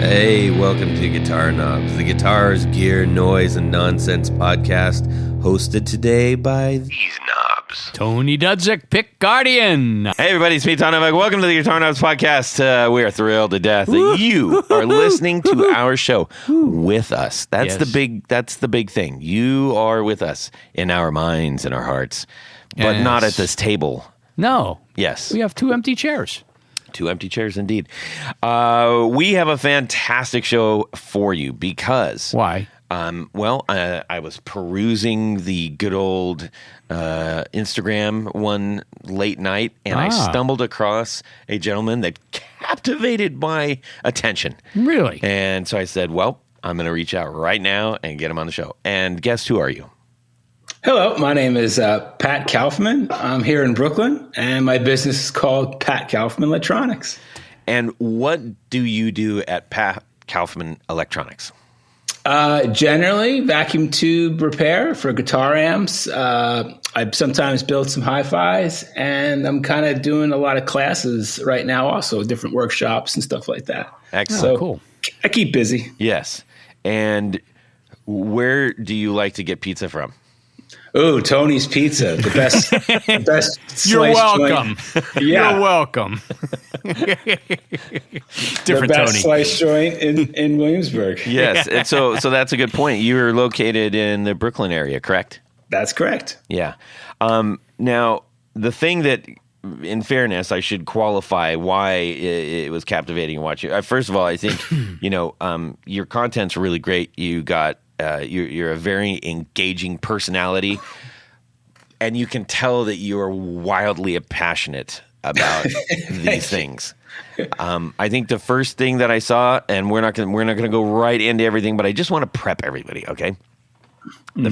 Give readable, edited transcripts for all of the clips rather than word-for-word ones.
Hey, welcome to Guitar Knobs, the guitars, gear, noise, and nonsense podcast, hosted today by these knobs. Tony Dudzik, Pick Guardian. Hey everybody, it's me, Todd Novak. Welcome to the Guitar Knobs podcast. We are thrilled to death that you are listening to our show with us. That's the big thing. You are with us in our minds and our hearts, but not at this table. No. Yes. We have two empty chairs. Two empty chairs, indeed. We have a fantastic show for you because... Why? I was perusing the good old Instagram one late night, and I stumbled across a gentleman that captivated my attention. Really? And so I said, well, I'm going to reach out right now and get him on the show. And guess who are you? Hello, my name is Pat Kauffman. I'm here in Brooklyn, and my business is called Pat Kauffman Electronics. And what do you do at Pat Kauffman Electronics? Generally, vacuum tube repair for guitar amps. I sometimes build some hi-fis, and I'm kind of doing a lot of classes right now also, different workshops and stuff like that. Excellent. So cool. I keep busy. Yes. And where do you like to get pizza from? Oh, Tony's Pizza, the best You're slice welcome. joint. Yeah. You're welcome. The best Tony. slice joint in Williamsburg. Yes. And so that's a good point. You're located in the Brooklyn area, correct? That's correct. Yeah. Now, the thing that, in fairness, I should qualify why it was captivating to watch you. First of all, I think, your content's really great. You got... You're a very engaging personality, and you can tell that you are wildly passionate about these things. I think the first thing that I saw, and we're not gonna go right into everything, but I just want to prep everybody. Okay, the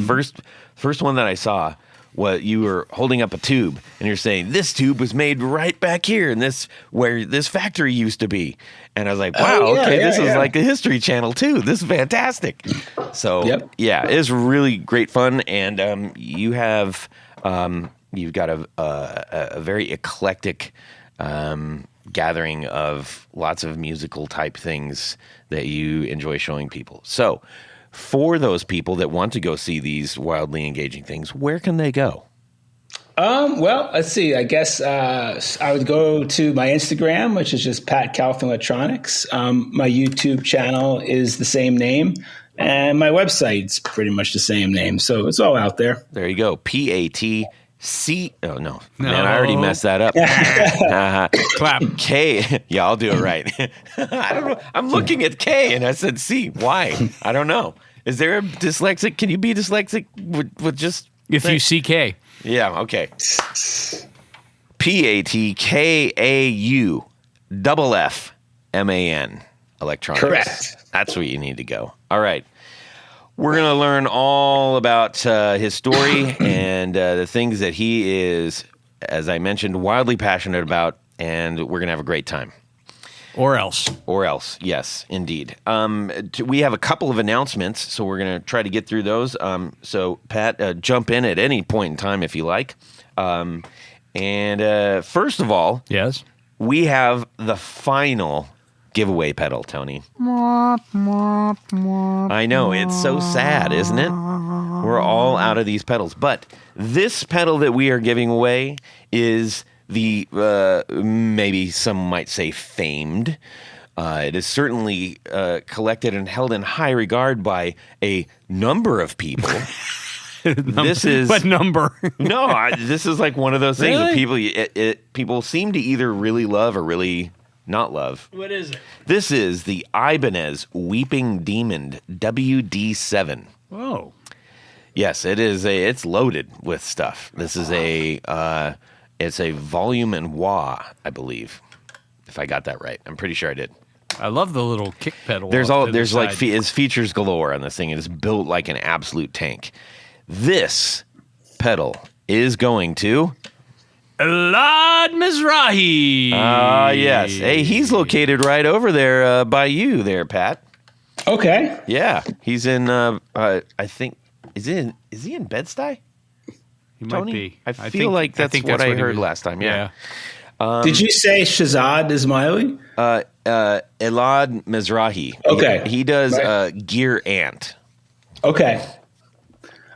first one that I saw was you were holding up a tube, and you're saying this tube was made right back here, and this where this factory used to be. And I was like, wow, this is like the History Channel too. This is fantastic. So yeah, it's really great fun, and you have you've got a very eclectic gathering of lots of musical type things that you enjoy showing people. So for those people that want to go see these wildly engaging things, where can they go? Well, let's see. I guess I would go to my Instagram, which is just Pat Kauffman Electronics. My YouTube channel is the same name, and my website's pretty much the same name. So it's all out there. There you go. PATC. Oh, no. Man, I already messed that up. Clap. K. Yeah, I'll do it right. I don't know. I'm looking at K, and I said C. Why? I don't know. Is there a dyslexic? Can you be dyslexic with just... If you see K. Yeah, okay. PATKAUFFMAN Electronics. Correct. That's where you need to go. All right. We're going to learn all about his story and the things that he is, as I mentioned, wildly passionate about, and we're going to have a great time. Or else. Or else, yes, indeed. We have a couple of announcements, so we're going to try to get through those. So, Pat, jump in at any point in time if you like. First of all, Yes. we have the final giveaway pedal, Tony. I know, it's so sad, isn't it? We're all out of these pedals. But this pedal that we are giving away is... the maybe some might say famed. It is certainly collected and held in high regard by a number of people. This is What number? this is like one of those things Really? that people seem to either really love or really not love. What is it? This is the Ibanez Weeping Demon WD7. Oh. Yes, it is. It's loaded with stuff. This is it's a volume and wah, I believe, if I got that right. I'm pretty sure I did. I love the little kick pedal. There's side. it's features galore on this thing. It is built like an absolute tank. This pedal is going to Elad Mizrahi. yes. Hey, he's located right over there by you there, Pat. Okay. Yeah, he's in. I think is he in Bed-Stuy? He Tony? might be. I feel like that's what I heard last time. Yeah. Did you say Shazad Ismaili? Elad Mizrahi. Okay. He does Right. Gear Ant. Okay.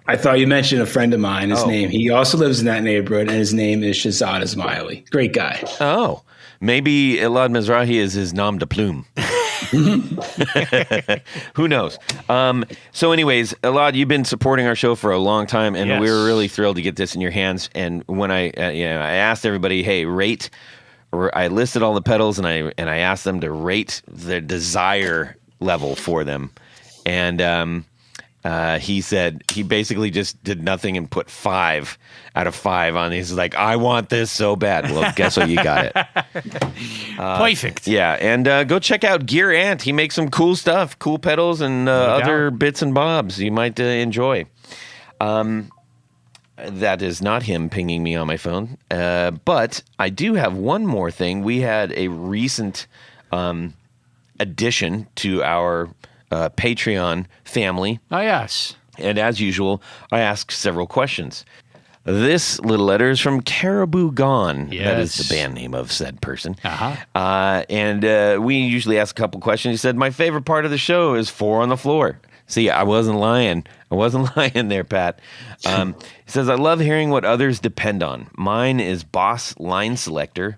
I thought you mentioned a friend of mine. His name. He also lives in that neighborhood, and his name is Shazad Ismaili. Great guy. Oh, maybe Elad Mizrahi is his nom de plume. Who knows? So, anyways, Elad, you've been supporting our show for a long time, and Yes. we were really thrilled to get this in your hands. And when I asked everybody, hey, rate. I listed all the pedals, and I asked them to rate their desire level for them, and he said he basically just did nothing and put 5 out of 5 on. He's like, I want this so bad. Well, guess what? You got it. Perfect. Yeah, and go check out Gear Ant. He makes some cool stuff, cool pedals, and other bits and bobs you might enjoy. That is not him pinging me on my phone. But I do have one more thing. We had a recent addition to our Patreon family. Oh, yes. And as usual, I ask several questions. This little letter is from Caribou Gone. That is Yes. the band name of said person. Uh-huh. And we usually ask a couple questions. He said, my favorite part of the show is 4 on the floor. See, I wasn't lying. I wasn't lying there, Pat. He says, I love hearing what others depend on. Mine is Boss Line Selector.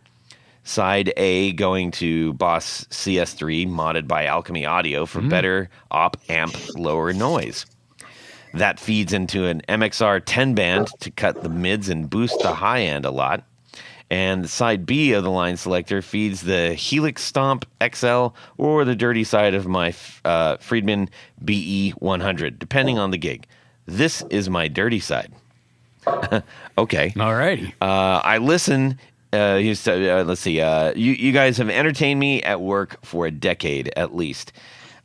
Side A going to Boss CS3, modded by Alchemy Audio for better op-amp lower noise. That feeds into an MXR 10 band to cut the mids and boost the high end a lot. And side B of the line selector feeds the Helix Stomp XL or the dirty side of my Friedman BE 100, depending on the gig. This is my dirty side. Okay. All righty. I listen. Let's see. You guys have entertained me at work for a decade at least.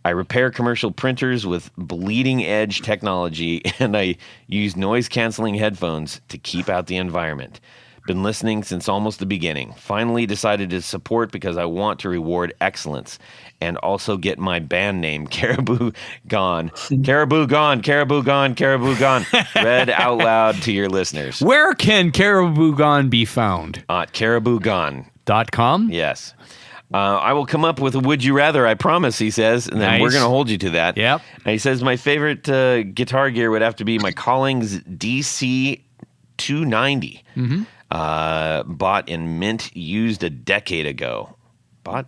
I repair commercial printers with bleeding edge technology, and I use noise canceling headphones to keep out the environment. Been listening since almost the beginning. Finally decided to support because I want to reward excellence and also get my band name, Caribou Gone. Caribou Gone, Caribou Gone, Caribou Gone. Read out loud to your listeners. Where can Caribou Gone be found? Caribou Gone. .com? Yes. I will come up with a would you rather, I promise, he says, and then Nice. we're going to hold you to that. Yep. And he says, my favorite guitar gear would have to be my Collings DC 290. Bought in mint, used a decade ago. Bought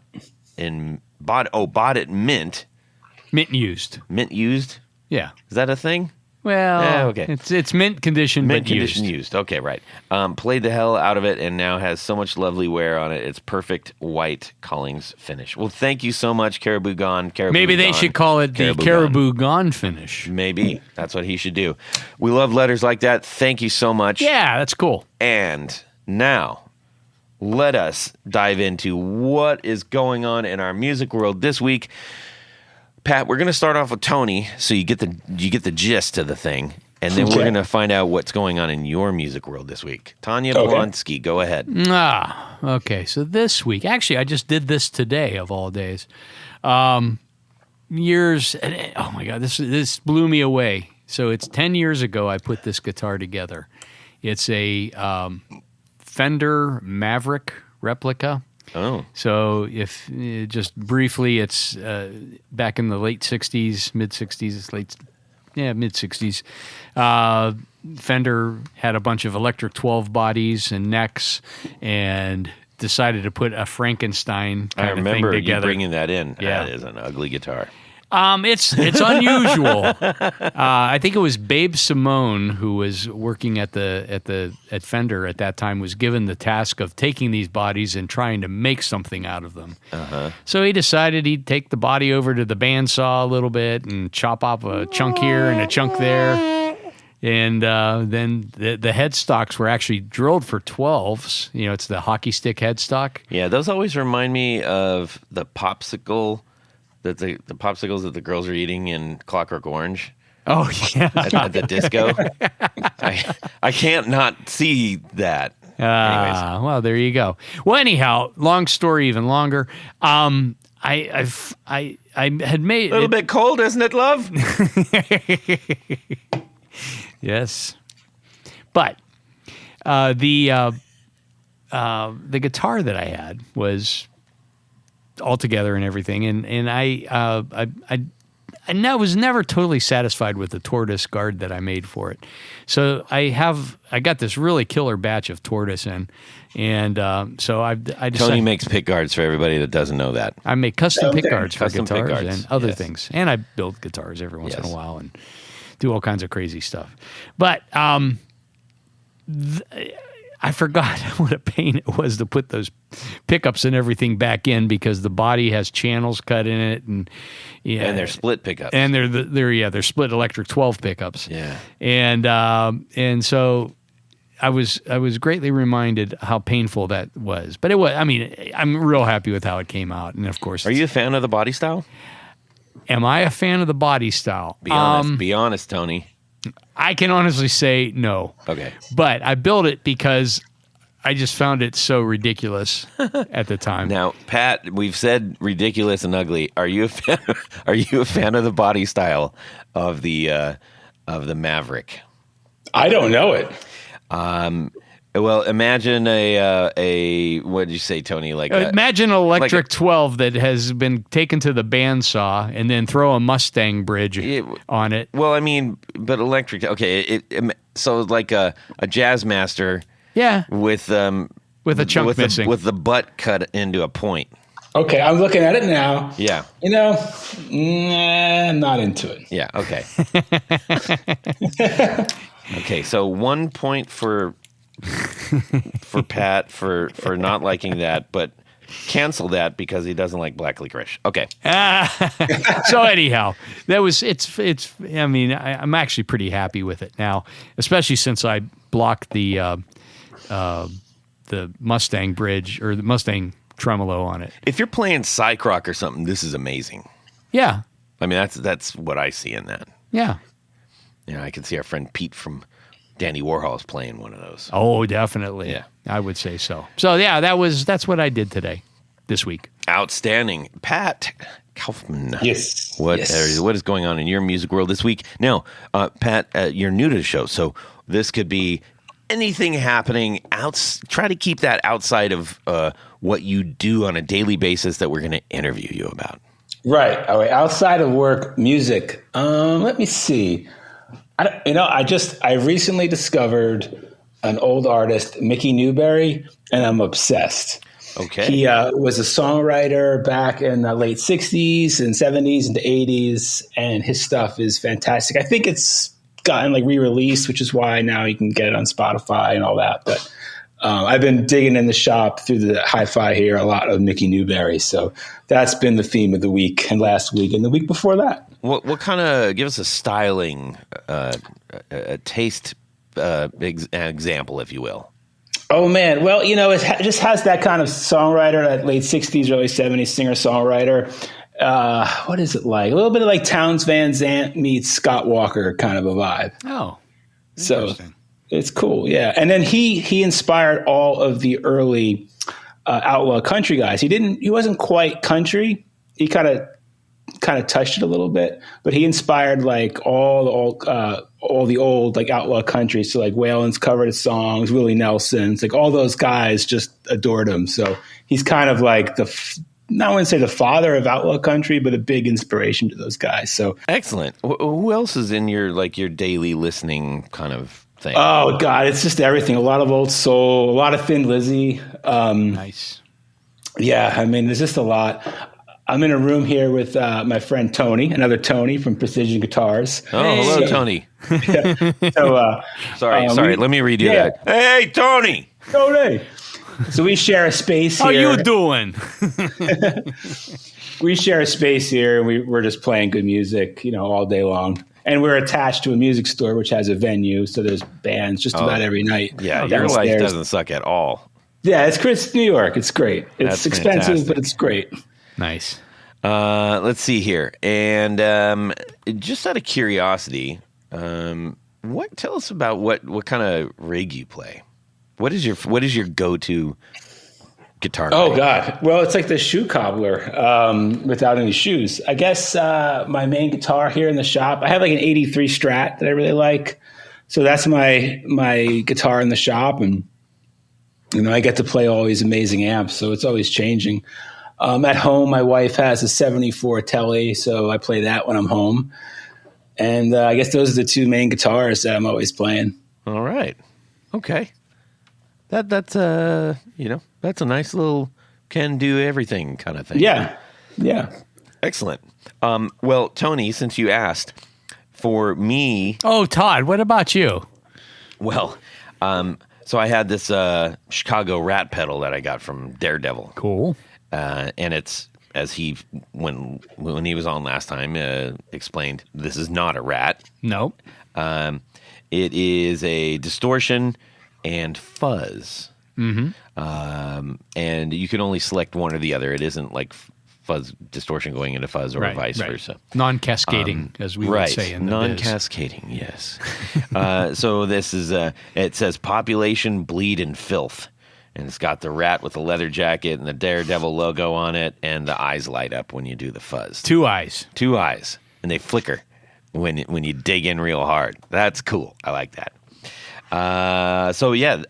at mint. Mint used. Mint used? Yeah. Is that a thing? Well, Yeah, okay. It's mint condition, Mint but condition used. used. Okay, right. Played the hell out of it and now has so much lovely wear on it. It's perfect white Collings finish. Well, thank you so much, Caribou Gone. Caribou Maybe they Gone. should call it the Caribou Gone finish. Maybe. That's what he should do. We love letters like that. Thank you so much. Yeah, that's cool. And now, let us dive into what is going on in our music world this week. Pat, we're going to start off with Tony, so you get the gist of the thing, and then we're going to find out what's going on in your music world this week. Tanya Blonsky, go ahead. Okay. So this week, actually, I just did this today of all days. Years. Oh my God, this blew me away. So it's 10 years ago I put this guitar together. It's a Fender Maverick replica. Oh. So if just briefly, it's back in the late 60s, mid 60s, mid 60s. Fender had a bunch of electric 12 bodies and necks and decided to put a Frankenstein I kind of thing remember you together. bringing that in. Yeah. That is an ugly guitar. It's unusual. I think it was Babe Simone, who was working at Fender at that time, was given the task of taking these bodies and trying to make something out of them. So he decided he'd take the body over to the bandsaw a little bit and chop off a chunk here and a chunk there. And then the headstocks were actually drilled for 12s. You know, it's the hockey stick headstock. Yeah, those always remind me of the popsicle. The popsicles that the girls are eating in Clockwork Orange Oh, yeah. at the disco. I can't not see that. Anyways. Well, there you go. Well, anyhow, long story, even longer. I had made A little bit cold, isn't it, love? Yes, but the the guitar that I had was all together and everything, and I was never totally satisfied with the tortoise guard that I made for it. So I got this really killer batch of tortoise in, and so I decided, Tony makes pick guards for everybody that doesn't know that. I make custom pick guards for Custom pick guitars guards, and other yes. things, and I build guitars every once in Yes. a while and do all kinds of crazy stuff. But I forgot what a pain it was to put those pickups and everything back in because the body has channels cut in it, and And they're split pickups. and they're split electric 12 pickups. Yeah. And so I was greatly reminded how painful that was. But it was. I mean, I'm real happy with how it came out, and of course, Are you a fan of the body style? am I a fan of the body style? Be honest. Be honest, Tony. I can honestly say no. Okay. But I built it because I just found it so ridiculous at the time. Now, Pat, we've said ridiculous and ugly. Are you a fan? Are you a fan of the body style of the Maverick? I don't know it. Well, imagine a what did you say, Tony? Imagine an electric 12 that has been taken to the bandsaw and then throw a Mustang bridge on it. Well, I mean, but electric. Okay, so like a jazz master. Yeah. With a chunk missing. with the butt cut into a point. Okay, I'm looking at it now. Yeah. Not into it. Yeah. Okay. Okay. So 1 point for Pat for not liking that, but cancel that because he doesn't like black licorice. Okay. So anyhow, it's. I mean, I'm actually pretty happy with it now, especially since I blocked the Mustang bridge or the Mustang tremolo on it. If you're playing Psych-Rock or something, this is amazing. Yeah. I mean, that's what I see in that. Yeah. I can see our friend Pete from Dandy Warhol's playing one of those. Oh, definitely. Yeah. I would say so. So yeah, that's what I did this week. Outstanding. Pat Kauffman. Yes. What Yes. is going on in your music world this week? Now, Pat, you're new to the show, so this could be anything happening. Try to keep that outside of what you do on a daily basis that we're going to interview you about. Right. All right. Outside of work, music. Let me see. I recently discovered an old artist, Mickey Newberry, and I'm obsessed. Okay. He was a songwriter back in the late 60s and 70s and 80s, and his stuff is fantastic. I think it's gotten re-released, which is why now you can get it on Spotify and all that. But I've been digging in the shop through the hi-fi here a lot of Mickey Newberry. So that's been the theme of the week and last week and the week before that. What kind of, give us a styling, a taste example, if you will. Oh, man. Well, it just has that kind of songwriter, that late 60s, early 70s singer-songwriter. What is it like? A little bit of Townes Van Zandt meets Scott Walker kind of a vibe. Oh. So it's cool. Yeah. And then he inspired all of the early outlaw country guys. He wasn't quite country. He kind of touched it a little bit, but he inspired all the old outlaw country. So Waylon's covered his songs, Willie Nelson's, all those guys just adored him. So he's kind of I wouldn't say the father of outlaw country, but a big inspiration to those guys. So Excellent. Who else is in your your daily listening kind of thing? Oh God, it's just everything. A lot of old soul, a lot of Thin Lizzy. Nice. Yeah, I mean, there's just a lot. I'm in a room here with my friend Tony, another Tony from Precision Guitars. Oh, hello, Tony. So, Sorry. Let me redo that. Hey, Tony. Tony. So we share a space here. How you doing? We share a space here, and we're just playing good music, all day long. And we're attached to a music store, which has a venue, so there's bands just about every night. Yeah, your life doesn't suck at all. Yeah, it's New York. It's great. It's That's expensive, fantastic. but it's great. Nice. Let's see here. And just out of curiosity, tell us about what kind of rig you play. What is your go-to guitar? Oh rig? God! Well, it's like the shoe cobbler without any shoes. I guess my main guitar here in the shop. I have an '83 Strat that I really like, so that's my guitar in the shop. And I get to play all these amazing amps, so it's always changing. At home, my wife has a 74 Tele, so I play that when I'm home. And I guess those are the two main guitars that I'm always playing. All right. Okay. That's a nice little can do everything kind of thing. Yeah. Excellent. Well, Tony, since you asked, for me, Todd, what about you? well, so I had this Chicago Rat pedal that I got from Daredevil. Cool. And it's, as he when he was on last time explained, this is not a Rat. Nope. It is a distortion and fuzz. Mm-hmm. And you can only select one or the other. It isn't like fuzz distortion going into fuzz or vice versa. Non-cascading, as we would say in the biz. Non-cascading, yes. So this is it says population, bleed, and filth. And it's got the rat with the leather jacket and the Daredevil logo on it, and the eyes light up when you do the fuzz. Two eyes. And they flicker when you dig in real hard. That's cool. I like that. So yeah,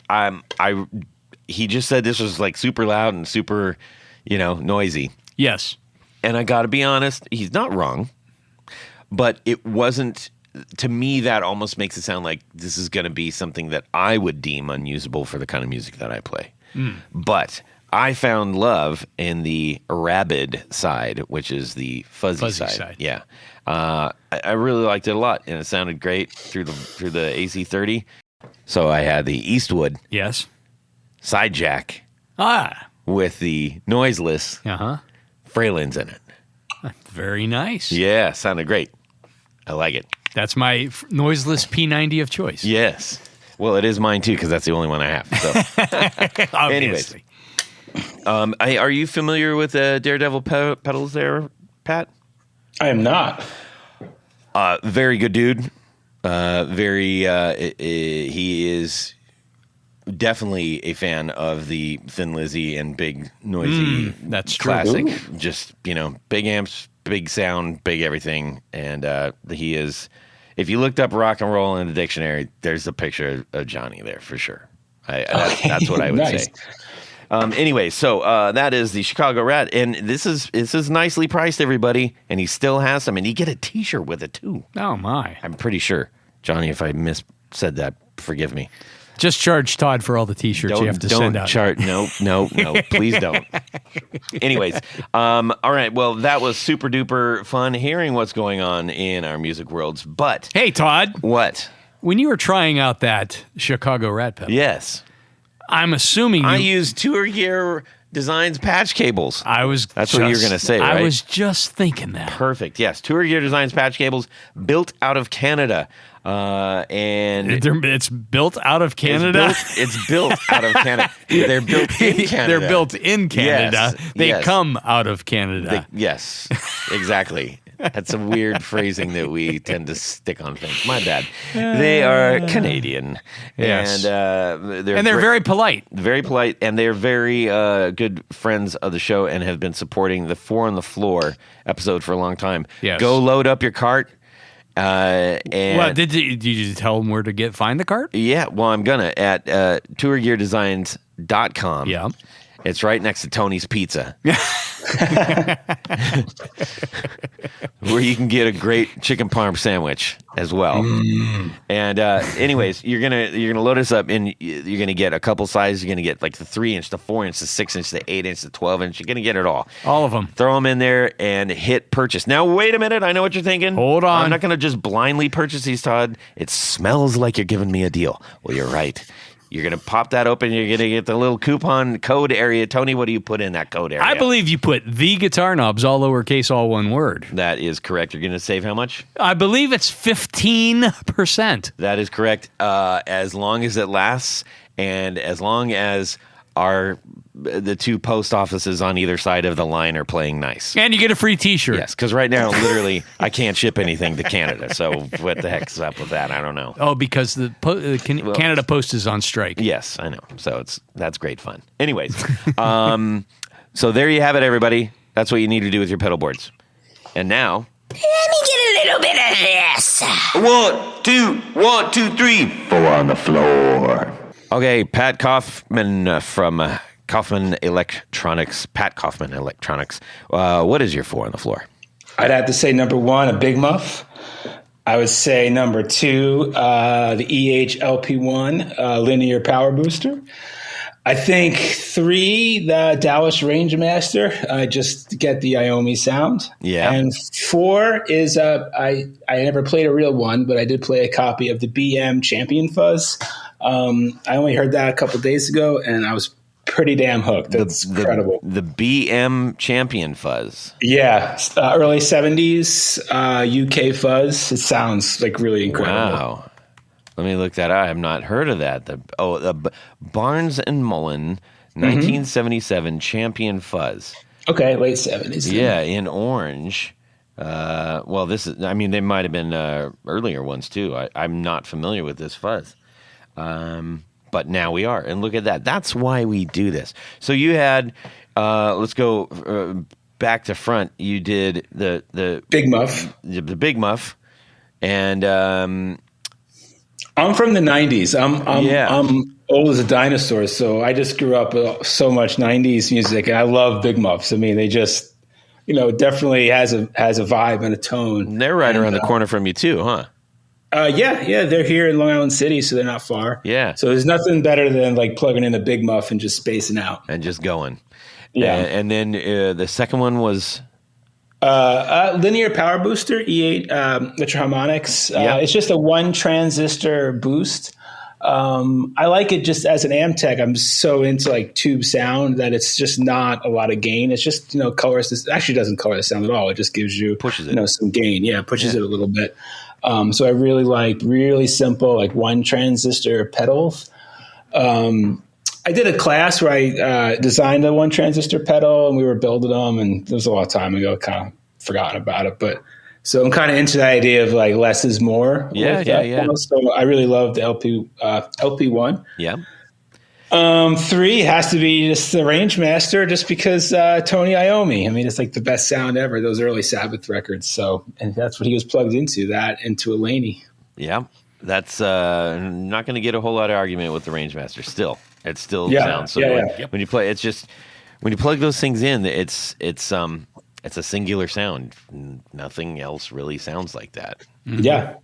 he just said this was like super loud and super, noisy. Yes. And I got to be honest, he's not wrong, but it wasn't. To me, that almost makes it sound like this is going to be something that I would deem unusable for the kind of music that I play. But I found love in the rabid side, which is the fuzzy side. Yeah, I really liked it a lot, and it sounded great through the AC30. So I had the Eastwood side jack with the noiseless Fralins in it. Very nice. Yeah, sounded great. I like it. That's my noiseless P90 of choice. Yes. Well, it is mine too, because that's the only one I have. So, anyways, are you familiar with Daredevil pedals there, Pat? I am not. Very good dude. He is definitely a fan of the Thin Lizzy and big noisy. That's true. Classic. Ooh. Just big amps, big sound, big everything, and he is. If you looked up rock and roll in the dictionary, there's a picture of Johnny there for sure. That's what I would Nice. say. Anyway, so that is the Chicago Rat, and this is nicely priced, everybody, and he still has them, and you get a T-shirt with it too. Oh my! I'm pretty sure, Johnny. If I said that, forgive me. Just charge Todd for all the T-shirts you have to send out. No, please don't. Anyways, all right. Well, that was super duper fun hearing what's going on in our music worlds. But Hey, Todd. What? When you were trying out that Chicago Rat pedal, Yes, I'm assuming I used Tour Gear Designs patch cables. That's what you were going to say, right? I was just thinking that. Perfect. Yes, Tour Gear Designs patch cables built out of Canada. And it's built out of Canada. It's built out of Canada. They're built in Canada. They're built in Canada. Yes, they come out of Canada. Yes, exactly. That's a weird phrasing that we tend to stick on things. My bad. They are Canadian. Yes. And they're very polite. Very polite, and they're very good friends of the show and have been supporting the Four on the Floor episode for a long time. Yes. Go load up your cart. Did you tell them where to find the cart? Yeah, well, I'm gonna at tourgeardesigns.com. Yeah. It's right next to Tony's Pizza. Where you can get a great chicken parm sandwich as well. And anyways, you're gonna load us up, and you're gonna get a couple sizes. You're gonna get like the 3-inch, the 4-inch, the 6-inch, the 8-inch, the 12-inch. You're gonna get it all. All of them. Throw them in there and hit purchase. Now, wait a minute. I know what you're thinking. Hold on. I'm not gonna just blindly purchase these, Todd. It smells like you're giving me a deal. Well, you're right. You're going to pop that open. You're going to get the little coupon code area. Tony, what do you put in that code area? I believe you put the guitar knobs, all lowercase, all one word. That is correct. You're going to save how much? I believe it's 15%. That is correct. As long as it lasts, and as long as the two post offices on either side of the line are playing nice. And you get a free T-shirt. Yes, because right now, literally, I can't ship anything to Canada. So what the heck's up with that? I don't know. Oh, because the Canada Post is on strike. Yes, I know. So that's great fun. Anyways, so there you have it, everybody. That's what you need to do with your pedal boards. And now, let me get a little bit of this. 1, 2, 1, 2, 3. 4 on the floor. Okay, Pat Kauffman from Kauffman Electronics. Pat Kauffman Electronics. What is your 4 on the floor? I'd have to say number 1, a Big Muff. I would say number 2, the LP1 linear power booster. I think 3, the Dallas Rangemaster, just to get the Iommi sound. Yeah. And 4 is I never played a real one, but I did play a copy of the BM Champion Fuzz. I only heard that a couple days ago, and I was pretty damn hooked. That's incredible. The BM Champion Fuzz. Yeah, early 70s UK fuzz. It sounds like really incredible. Wow. Let me look that up. I have not heard of that. The Barnes and Mullen 1977 Champion Fuzz. Okay, late 70s. Yeah, in orange. Well, this is. I mean, they might have been earlier ones too. I'm not familiar with this fuzz, but now we are. And look at that. That's why we do this. So you had. Let's go back to front. You did the Big Muff. The Big Muff, and. I'm from the 90s. I'm old as a dinosaur, so I just grew up with so much 90s music, and I love Big Muffs. I mean, they just, definitely has a vibe and a tone. They're right around the corner from you too, huh? Yeah, they're here in Long Island City, so they're not far. Yeah. So there's nothing better than like plugging in a Big Muff and just spacing out. And just going. Yeah. And then the second one was... linear power booster, E8 Electro-Harmonics. It's just a 1 transistor boost. I like it just as an amp tech. I'm so into like tube sound that it's just not a lot of gain. It's just, colors. This actually doesn't color the sound at all. It just gives you, pushes it. Some gain. Yeah, pushes it a little bit. So I really like really simple, like 1 transistor pedals. I did a class where I designed a 1 transistor pedal, and we were building them, and it was a long time ago. Kind of forgotten about it, but so I'm kind of into the idea of like less is more. Yeah. So I really love the LP1. Yeah. 3 has to be just the Rangemaster, just because Tony Iommi. I mean, it's like the best sound ever. Those early Sabbath records. So, and that's what he was plugged into. That into a Laney. Yeah. That's not going to get a whole lot of argument with the Rangemaster. Still, it still sounds so good. When you play, it's just when you plug those things in, it's a singular sound. Nothing else really sounds like that. Yeah.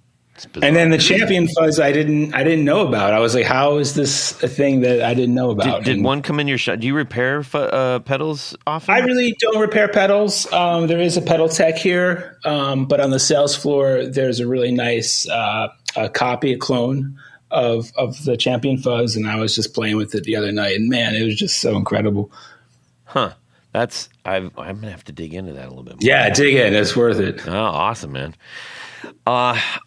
And then the Champion Fuzz, I didn't know about. I was like, how is this a thing that I didn't know about? Did one come in your shop? Do you repair pedals often? I really don't repair pedals. There is a pedal tech here, but on the sales floor, there's a really nice a clone of the Champion Fuzz, and I was just playing with it the other night, and man, it was just so incredible. Huh. I'm gonna have to dig into that a little bit more. Yeah, dig in. It's worth it. Oh, awesome, man.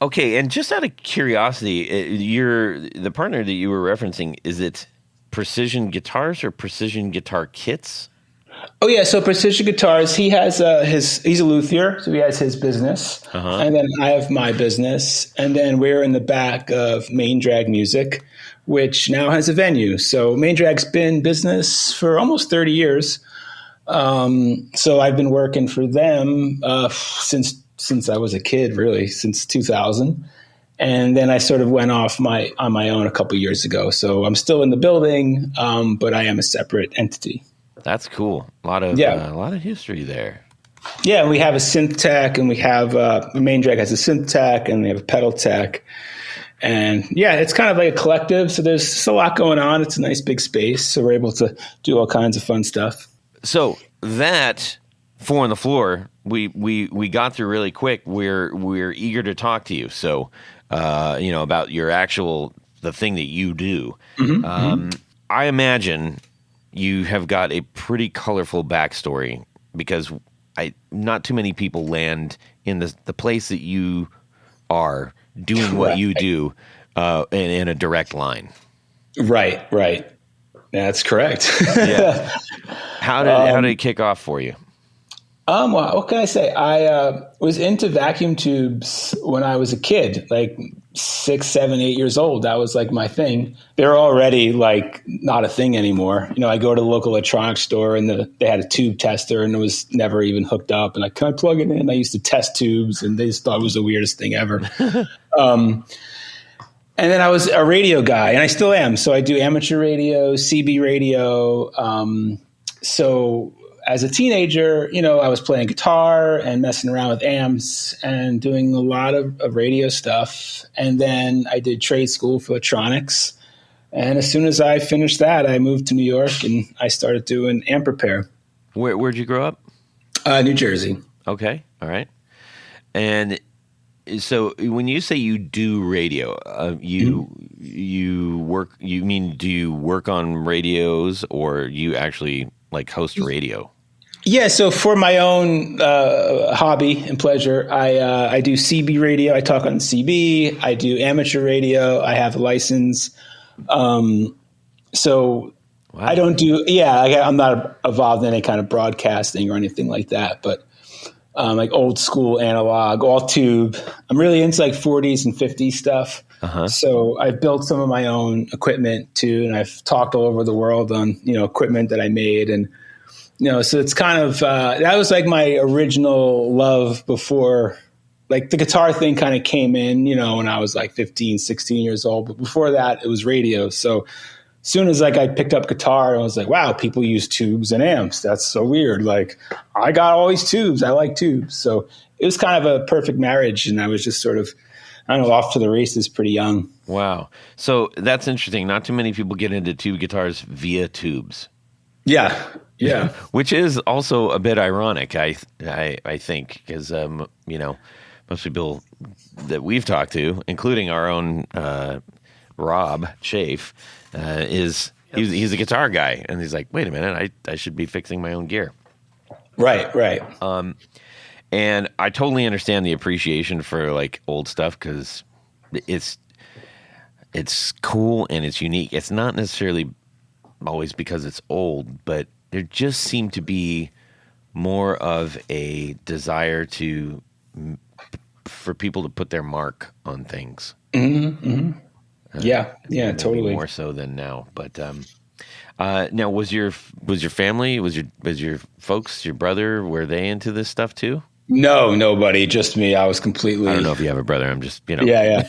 Okay, and just out of curiosity, the partner that you were referencing, is it Precision Guitars or Precision Guitar Kits? Oh yeah, so Precision Guitars. He has he's a luthier, so he has his business, and then I have my business, and then we're in the back of Main Drag Music, which now has a venue. So Main Drag's been in business for almost 30 years. So I've been working for them since I was a kid, really, since 2000. And then I sort of went off on my own a couple years ago. So I'm still in the building, but I am a separate entity. That's cool. A lot of history there. Yeah, we have a synth tech, and we have Main Drag has a synth tech, and we have a pedal tech. And yeah, it's kind of like a collective. So there's just a lot going on. It's a nice big space. So we're able to do all kinds of fun stuff. So that 4 on the floor, we got through really quick. We're eager to talk to you. So, about your the thing that you do. I imagine you have got a pretty colorful backstory, because not too many people land in the place that you are doing what you do in a direct line. Right. That's correct. Yeah. How did it kick off for you? Well, what can I say? I was into vacuum tubes when I was a kid, like 6, 7, 8 years old. That was like my thing. They're already like not a thing anymore. I go to the local electronics store, and they had a tube tester, and it was never even hooked up. And can I plug it in? I used to test tubes, and they just thought it was the weirdest thing ever. And then I was a radio guy, and I still am. So I do amateur radio, CB radio. So as a teenager, I was playing guitar and messing around with amps and doing a lot of radio stuff. And then I did trade school for electronics. And as soon as I finished that, I moved to New York and I started doing amp repair. Where'd you grow up? New Jersey. Okay. All right. And so when you say you do radio, you work, do you work on radios or you actually like host radio? Yeah. So for my own hobby and pleasure, I do CB radio. I talk on CB. I do amateur radio. I have a license. So wow. I don't do, I'm not involved in any kind of broadcasting or anything like that, but like old school analog, all tube. I'm really into like 40s and 50s stuff. Uh-huh. So I've built some of my own equipment too, and I've talked all over the world on, equipment that I made. And, so it's kind of, that was like my original love before, like the guitar thing kind of came in, when I was like 15, 16 years old. But before that, it was radio. So as soon as I picked up guitar, I was like, wow, people use tubes and amps. That's so weird. Like, I got all these tubes. I like tubes. So it was kind of a perfect marriage. And I was just sort of, off to the races pretty young. Wow. So that's interesting. Not too many people get into tube guitars via tubes. Yeah. Yeah. Which is also a bit ironic, I think, because, most people that we've talked to, including our own Rob Chafe, he's a guitar guy, and he's like, wait a minute, I should be fixing my own gear. Right. And I totally understand the appreciation for like old stuff because it's cool and it's unique. It's not necessarily always because it's old, but there just seemed to be more of a desire for people to put their mark on things. Mm-hmm, mm-hmm. Yeah, totally. More so than now. But now, was your family, was your folks, your brother, were they into this stuff too? No, nobody, just me. I was completely. I don't know if you have a brother. I'm just, Yeah.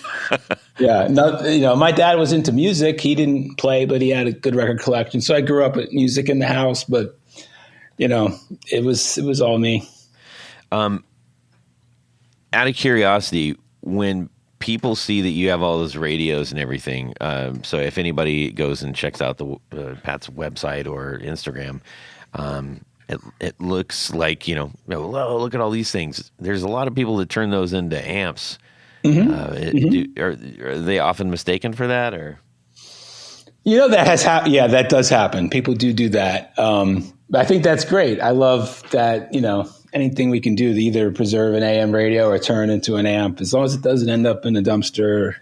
Yeah. No, my dad was into music. He didn't play, but he had a good record collection. So I grew up with music in the house, but it was all me. Out of curiosity, when people see that you have all those radios and everything, so if anybody goes and checks out the Pat's website or Instagram, it looks like, look at all these things. There's a lot of people that turn those into amps. Mm-hmm. Are they often mistaken for that, or? That has happened. Yeah, that does happen. People do that. I think that's great. I love that, anything we can do to either preserve an AM radio or turn into an amp, as long as it doesn't end up in a dumpster,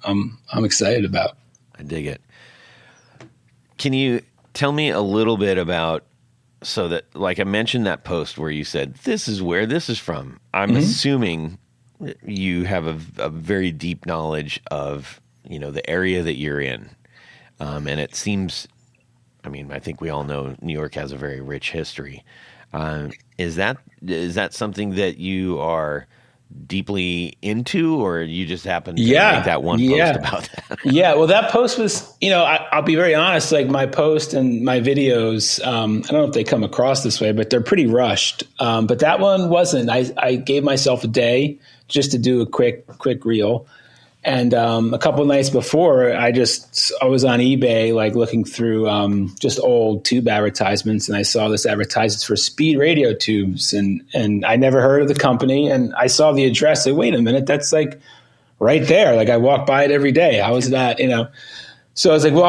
I'm excited about. I dig it. Can you tell me a little bit about, so that, like I mentioned that post where you said, this is where this is from. I'm assuming you have a very deep knowledge of, the area that you're in. And it seems, I think we all know New York has a very rich history. Is that something that you are deeply into, or you just happen to make that one post about that? Yeah, well, that post was, I'll be very honest, like my post and my videos, I don't know if they come across this way, but they're pretty rushed. But that one wasn't. I gave myself a day just to do a quick reel. And a couple of nights before, I was on eBay, like looking through just old tube advertisements, and I saw this advertisement for speed radio tubes, and I never heard of the company, and I saw the address. Like, wait a minute, that's like right there. Like I walk by it every day. How is that? So I was like, well,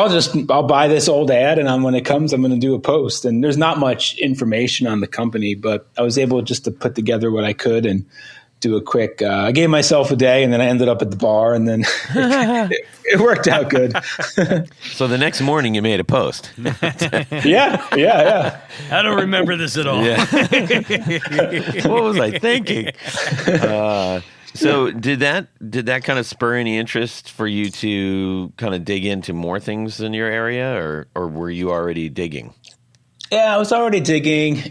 I'll buy this old ad, and when it comes, I'm going to do a post. And there's not much information on the company, but I was able just to put together what I could and do a quick, I gave myself a day, and then I ended up at the bar, and then it worked out good. So the next morning you made a post. Yeah. I don't remember this at all. Yeah. What was I thinking? So did that kind of spur any interest for you to kind of dig into more things in your area, or were you already digging? Yeah, I was already digging,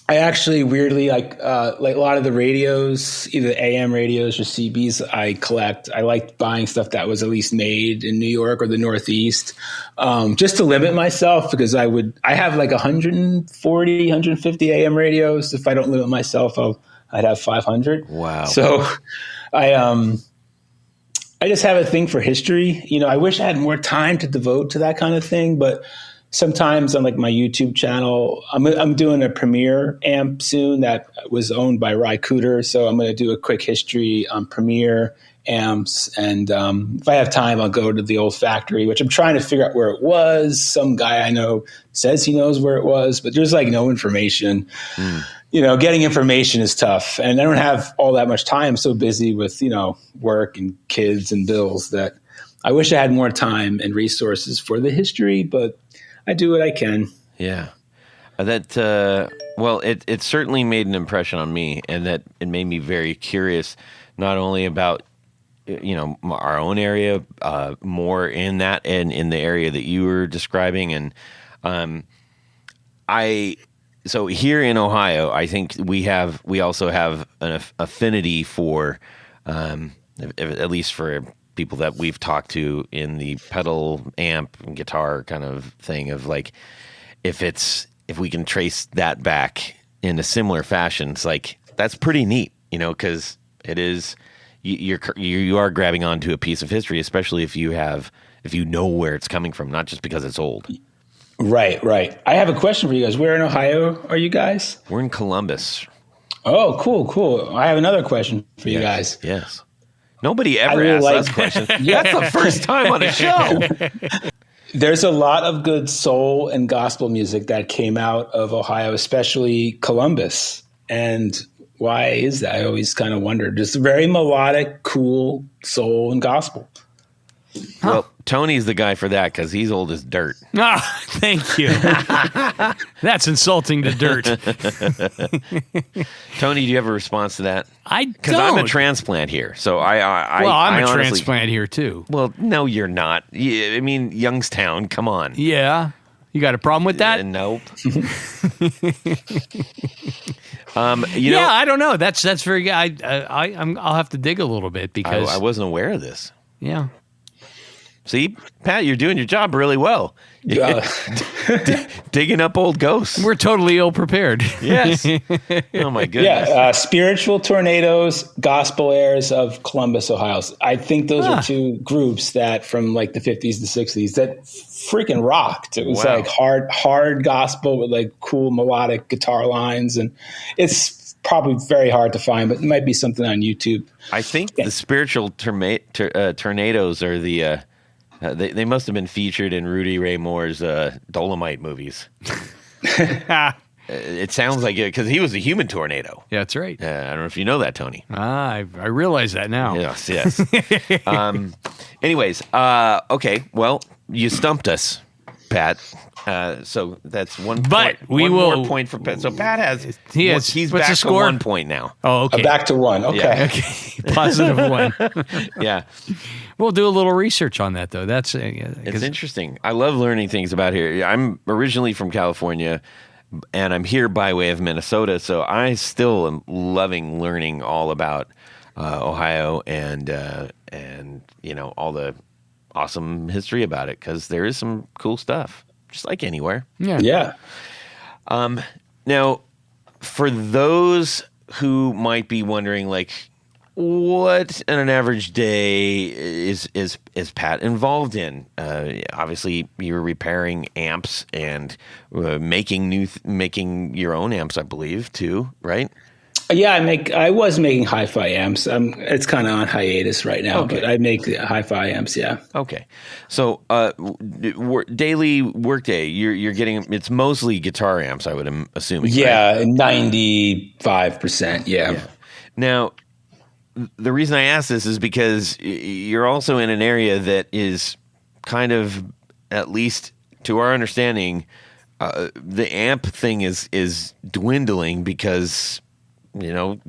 I actually weirdly like a lot of the radios, either AM radios or CBs. I collect. I liked buying stuff that was at least made in New York or the Northeast, just to limit myself because I have like 140, 150 AM radios. If I don't limit myself, I'd have 500. Wow. So I just have a thing for history. I wish I had more time to devote to that kind of thing, but sometimes on like my YouTube channel, I'm doing a Premiere amp soon that was owned by Ry Cooter. So I'm going to do a quick history on Premiere amps. And if I have time, I'll go to the old factory, which I'm trying to figure out where it was. Some guy I know says he knows where it was, but there's like no information. Getting information is tough. And I don't have all that much time. I'm so busy with, work and kids and bills that I wish I had more time and resources for the history, but I do what I can. Yeah. It certainly made an impression on me, and that it made me very curious, not only about, our own area, more in that and in the area that you were describing. And so here in Ohio, I think we also have an affinity for, at least for people that we've talked to in the pedal amp and guitar kind of thing of like, if we can trace that back in a similar fashion, it's like, that's pretty neat, because it is, you are grabbing onto a piece of history, especially if you know where it's coming from, not just because it's old. Right. I have a question for you guys. Where in Ohio are you guys? We're in Columbus. Oh, cool. I have another question for you guys. Yes. Nobody ever asks us questions. That's the first time on a show. There's a lot of good soul and gospel music that came out of Ohio, especially Columbus. And why is that? I always kind of wondered. Just very melodic, cool soul and gospel. Well, Tony's the guy for that because he's old as dirt. Ah, thank you. That's insulting to dirt. Tony, do you have a response to that? I don't. Because I'm a transplant here, so I'm a honestly, transplant here too. Well, no, you're not. I mean, Youngstown. Come on. Yeah, you got a problem with that? Nope. Yeah, I don't know. That's very good. I'll have to dig a little bit because I wasn't aware of this. Yeah. See, Pat, you're doing your job really well. Digging up old ghosts. We're totally ill prepared. Yes. Oh my goodness. Yeah, Spiritual Tornadoes, Gospel Airs of Columbus, Ohio. I think those are two groups that from like the 50s to 60s that freaking rocked. It was like hard gospel with like cool melodic guitar lines, and it's probably very hard to find, but it might be something on YouTube. I think the Spiritual Tornadoes are the they must have been featured in Rudy Ray Moore's Dolomite movies. It sounds like it because he was a human tornado. Yeah, that's right. I don't know if you know that, Tony. I realize that now. Yes. Anyways, okay. Well, you stumped us, Pat. So that's 1 point. But one more point for Pat. So Pat has he's what's back the score? to 1 point now. Oh, okay. Back to 1. Okay. Yeah. Okay. Positive 1. Yeah. We'll do a little research on that, though. That's it's interesting. I love learning things about here. I'm originally from California, and I'm here by way of Minnesota, so I still am loving learning all about Ohio and all the awesome history about it because there is some cool stuff, just like anywhere. Yeah. Now, for those who might be wondering, like, what in an average day is Pat involved in? Obviously, you're repairing amps and making your own amps, I believe, too, right? Yeah, I was making hi-fi amps. It's kind of on hiatus right now, but I make hi-fi amps. Yeah. Okay, so daily workday, you're getting it's mostly guitar amps, I would assume. Yeah, right? 95%. Yeah. Now, the reason I ask this is because you're also in an area that is kind of, at least to our understanding, the amp thing is dwindling because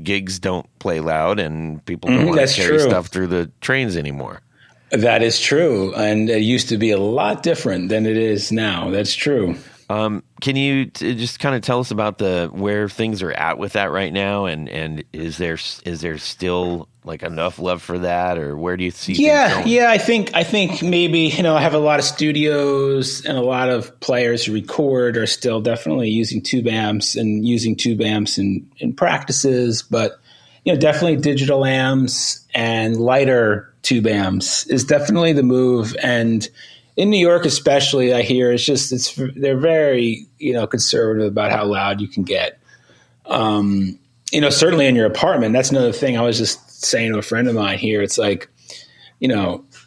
gigs don't play loud and people don't want to carry stuff through the trains anymore. That is true. And it used to be a lot different than it is now. That's true. Can you just kind of tell us about where things are at with that right now, and is there still like enough love for that, or where do you see things going? Yeah. I think maybe I have a lot of studios and a lot of players who record are still definitely using tube amps and using tube amps in practices, but definitely digital amps and lighter tube amps is definitely the move. And in New York, especially, I hear they're very conservative about how loud you can get. Certainly in your apartment. That's another thing I was just saying to a friend of mine here. It's like,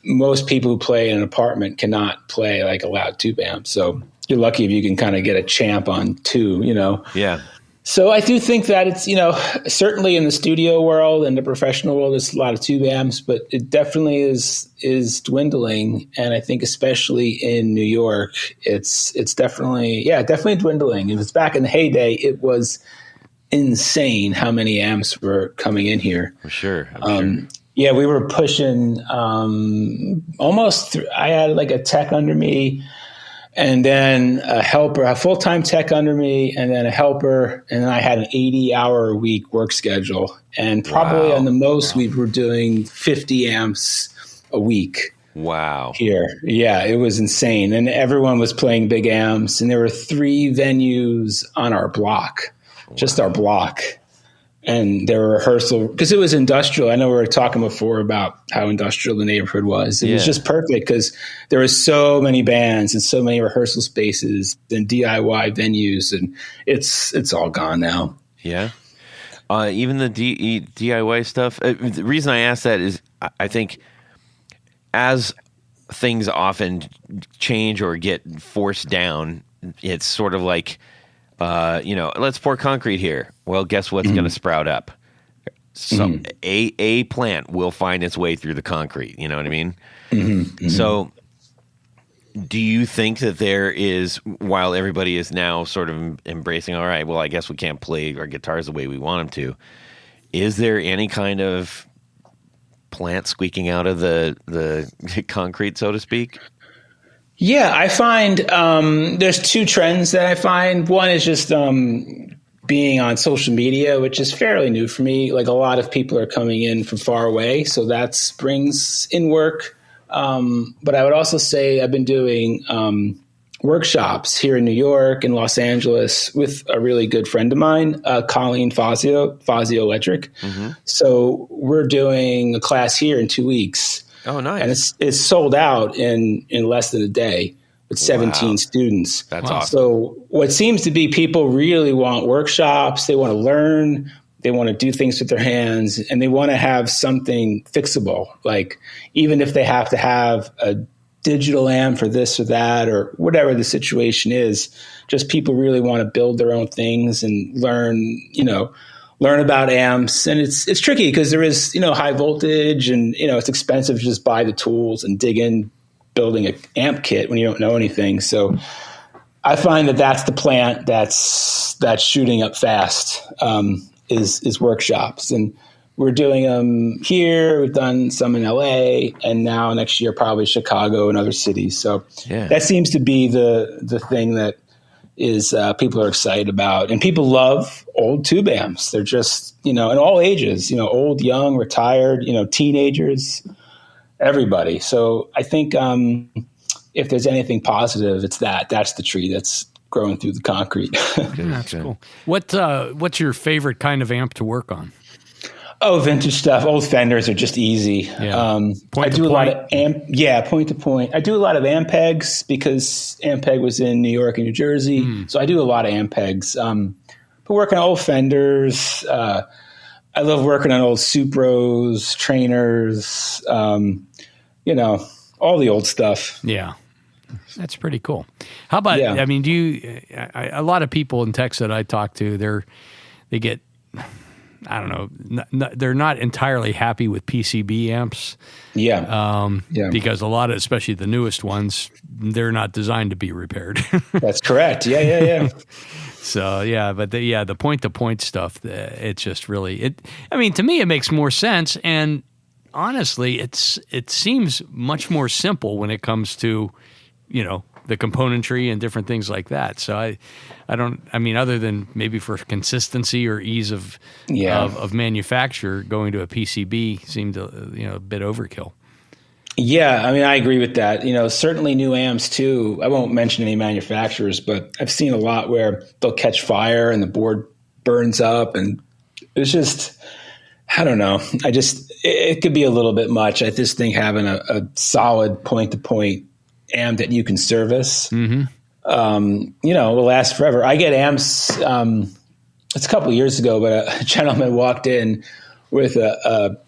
most people who play in an apartment cannot play like a loud tube amp. So you're lucky if you can kind of get a champ on two. Yeah. So I do think that it's, certainly in the studio world and the professional world, there's a lot of tube amps, but it definitely is dwindling. And I think especially in New York, it's definitely dwindling. If it's back in the heyday, it was insane how many amps were coming in here. For sure. I'm sure. Yeah, we were pushing I had like a tech under me, and then a helper, a full-time tech under me, and then a helper. And then I had an 80-hour-a-week work schedule. And probably on the most, we were doing 50 amps a week. Wow. Here. Yeah, it was insane. And everyone was playing big amps. And there were 3 venues on our block, just our block. And there were rehearsal because it was industrial. I know we were talking before about how industrial the neighborhood was. It was just perfect because there were so many bands and so many rehearsal spaces and DIY venues, and it's all gone now. Yeah. Even the DIY stuff. The reason I ask that is I think as things often change or get forced down, it's sort of like, let's pour concrete here. Well, guess what's going to sprout up? So a plant will find its way through the concrete. You know what I mean? So do you think that there is, while everybody is now sort of embracing, all right, well, I guess we can't play our guitars the way we want them to, is there any kind of plant squeaking out of the concrete, so to speak? Yeah, I find there's 2 trends that I find. One is just being on social media, which is fairly new for me. Like a lot of people are coming in from far away, so that brings in work. But I would also say I've been doing workshops here in New York and Los Angeles with a really good friend of mine, Colleen Fazio Electric. So we're doing a class here in 2 weeks. Oh, nice. And it's sold out in less than a day with 17 students. That's awesome. So what seems to be people really want workshops. They want to learn. They want to do things with their hands. And they want to have something fixable. Like even if they have to have a digital amp for this or that or whatever the situation is, just people really want to build their own things and learn about amps. And it's tricky because there is, high voltage and, it's expensive to just buy the tools and dig in building an amp kit when you don't know anything. So I find that that's the plant that's shooting up fast, is workshops. And we're doing them here. We've done some in LA and now next year, probably Chicago and other cities. So that seems to be the thing that is people are excited about, and people love old tube amps. They're just, in all ages, old, young, retired, teenagers, everybody. So I think if there's anything positive, it's that's the tree that's growing through the concrete. That's cool. What's your favorite kind of amp to work on? Oh, vintage stuff. Old Fenders are just easy. Yeah. I do a lot of point to point. I do a lot of Ampegs because Ampeg was in New York and New Jersey. So I do a lot of Ampegs. But working on old Fenders, I love working on old Supros, trainers, all the old stuff. Yeah. That's pretty cool. How about, I mean, a lot of people in Texas that I talk to, they get, I don't know, they're not entirely happy with PCB amps. Because a lot of, especially the newest ones, they're not designed to be repaired. That's correct. Yeah. So, but the point-to-point stuff, it's just really, to me, it makes more sense. And honestly, it seems much more simple when it comes to, the componentry and different things like that. So I mean, other than maybe for consistency or ease of manufacture, going to a PCB seemed a bit overkill. Yeah, I mean, I agree with that. Certainly new amps too. I won't mention any manufacturers, but I've seen a lot where they'll catch fire and the board burns up, and it's just, I don't know. It could be a little bit much. I just think having a solid point-to-point amp that you can service, will last forever. I get amps. It's a couple of years ago, but a gentleman walked in with a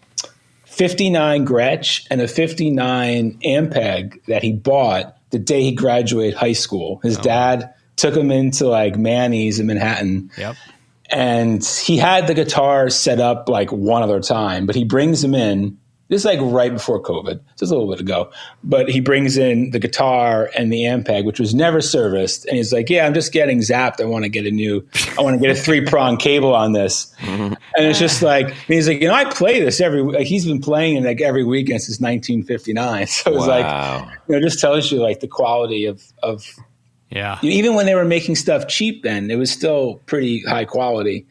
59 Gretsch and a 59 Ampeg that he bought the day he graduated high school. His dad took him into like Manny's in Manhattan. Yep. And he had the guitar set up like one other time, but he brings him in. This is like right before COVID, just a little bit ago. But he brings in the guitar and the Ampeg, which was never serviced. And he's like, yeah, I'm just getting zapped. I want to get a 3-prong cable on this. And it's just like, and he's like, I play this he's been playing it like every weekend since 1959. So it's like, it just tells you like the quality of even when they were making stuff cheap then, it was still pretty high quality,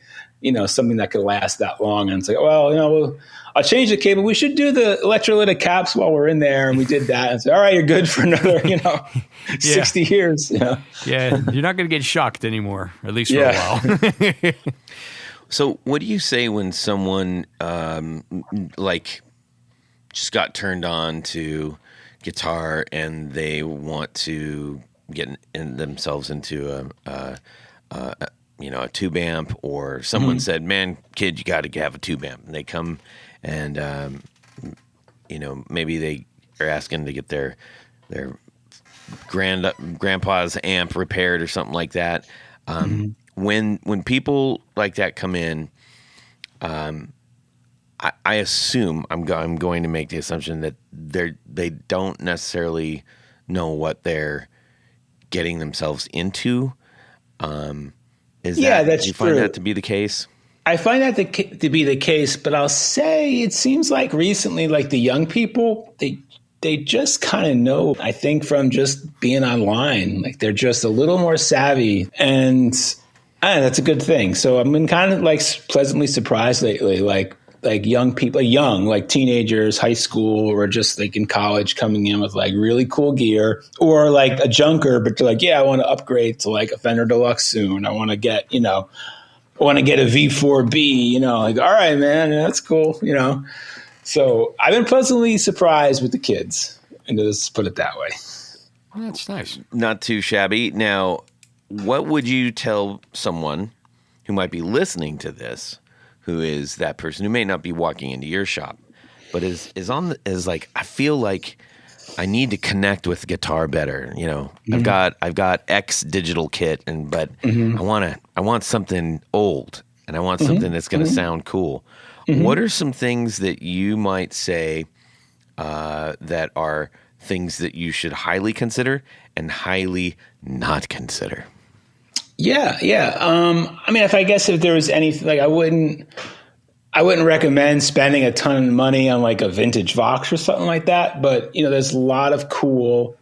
something that could last that long. And it's like, well, I'll change the cable. We should do the electrolytic caps while we're in there. And we did that. And said, all right, you're good for another, 60 years. Yeah, you're not going to get shocked anymore, at least for a while. So what do you say when someone just got turned on to guitar and they want to get themselves into a tube amp, or someone said, man, kid, you got to have a tube amp, and they come and maybe they are asking to get their grandpa's amp repaired or something like that. When people like that come in, I assume I'm going to make the assumption that they don't necessarily know what they're getting themselves into. Do you find that to be the case? I find that to be the case, but I'll say it seems like recently, like the young people, they just kind of know, I think, from just being online, like they're just a little more savvy, and that's a good thing. So I've been kind of like pleasantly surprised lately, like young people, like teenagers, high school, or just like in college, coming in with like really cool gear, or like a junker, but they're like, yeah, I want to upgrade to like a Fender Deluxe soon. I want to get, a V4B, like, all right, man, that's cool, So I've been pleasantly surprised with the kids, and let's put it that way. That's nice. Not too shabby. Now, what would you tell someone who might be listening to this, who is that person who may not be walking into your shop, but is like, I feel like I need to connect with guitar better. I've got X digital kit, but I want something old, and I want something that's going to sound cool. What are some things that you might say that are things that you should highly consider and highly not consider? Yeah. I mean, if there was anything, like I wouldn't recommend spending a ton of money on like a vintage Vox or something like that. But, there's a lot of cool,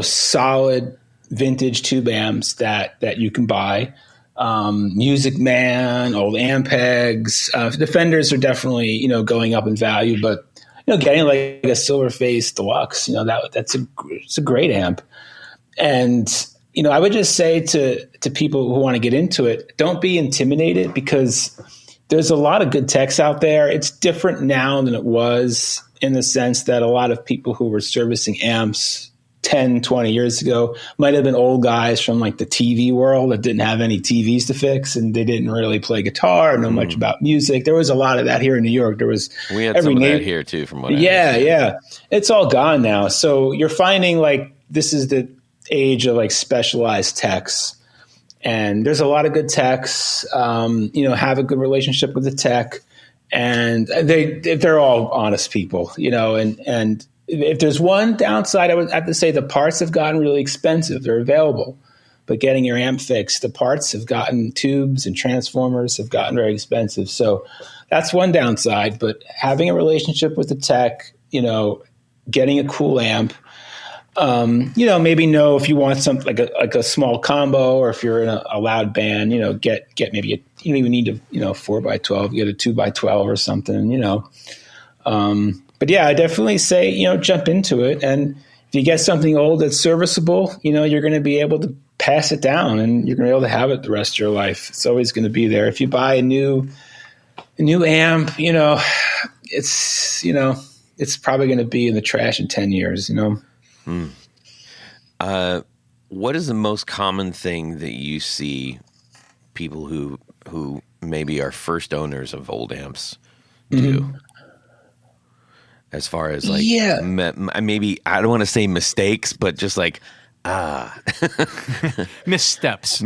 solid vintage tube amps that you can buy. Music Man, old Ampegs, the Fenders are definitely, going up in value, but, getting like a Silverface Deluxe, it's a great amp. And, I would just say to people who want to get into it, don't be intimidated, because there's a lot of good techs out there. It's different now than it was, in the sense that a lot of people who were servicing amps 10, 20 years ago might have been old guys from like the TV world that didn't have any TVs to fix, and they didn't really play guitar or know much about music. There was a lot of that here in New York. We had some of that here too, from what I understand. Yeah. It's all gone now. So you're finding like this is the age of like specialized techs, and there's a lot of good techs, have a good relationship with the tech, and they're all honest people, and if there's one downside, I would have to say the parts have gotten really expensive. They're available, but getting your amp fixed, the parts have gotten, tubes and transformers have gotten very expensive. So that's one downside, but having a relationship with the tech, getting a cool amp, Maybe know if you want something like a small combo, or if you're in a loud band, get maybe you don't even need to 4x12, get a 2x12 or something, But yeah, I definitely say jump into it, and if you get something old that's serviceable, you're going to be able to pass it down, and you're going to be able to have it the rest of your life. It's always going to be there. If you buy a new amp, it's probably going to be in the trash in 10 years. What is the most common thing that you see people who maybe are first owners of old amps do? Mm-hmm. As far as maybe I don't want to say mistakes, but just missteps.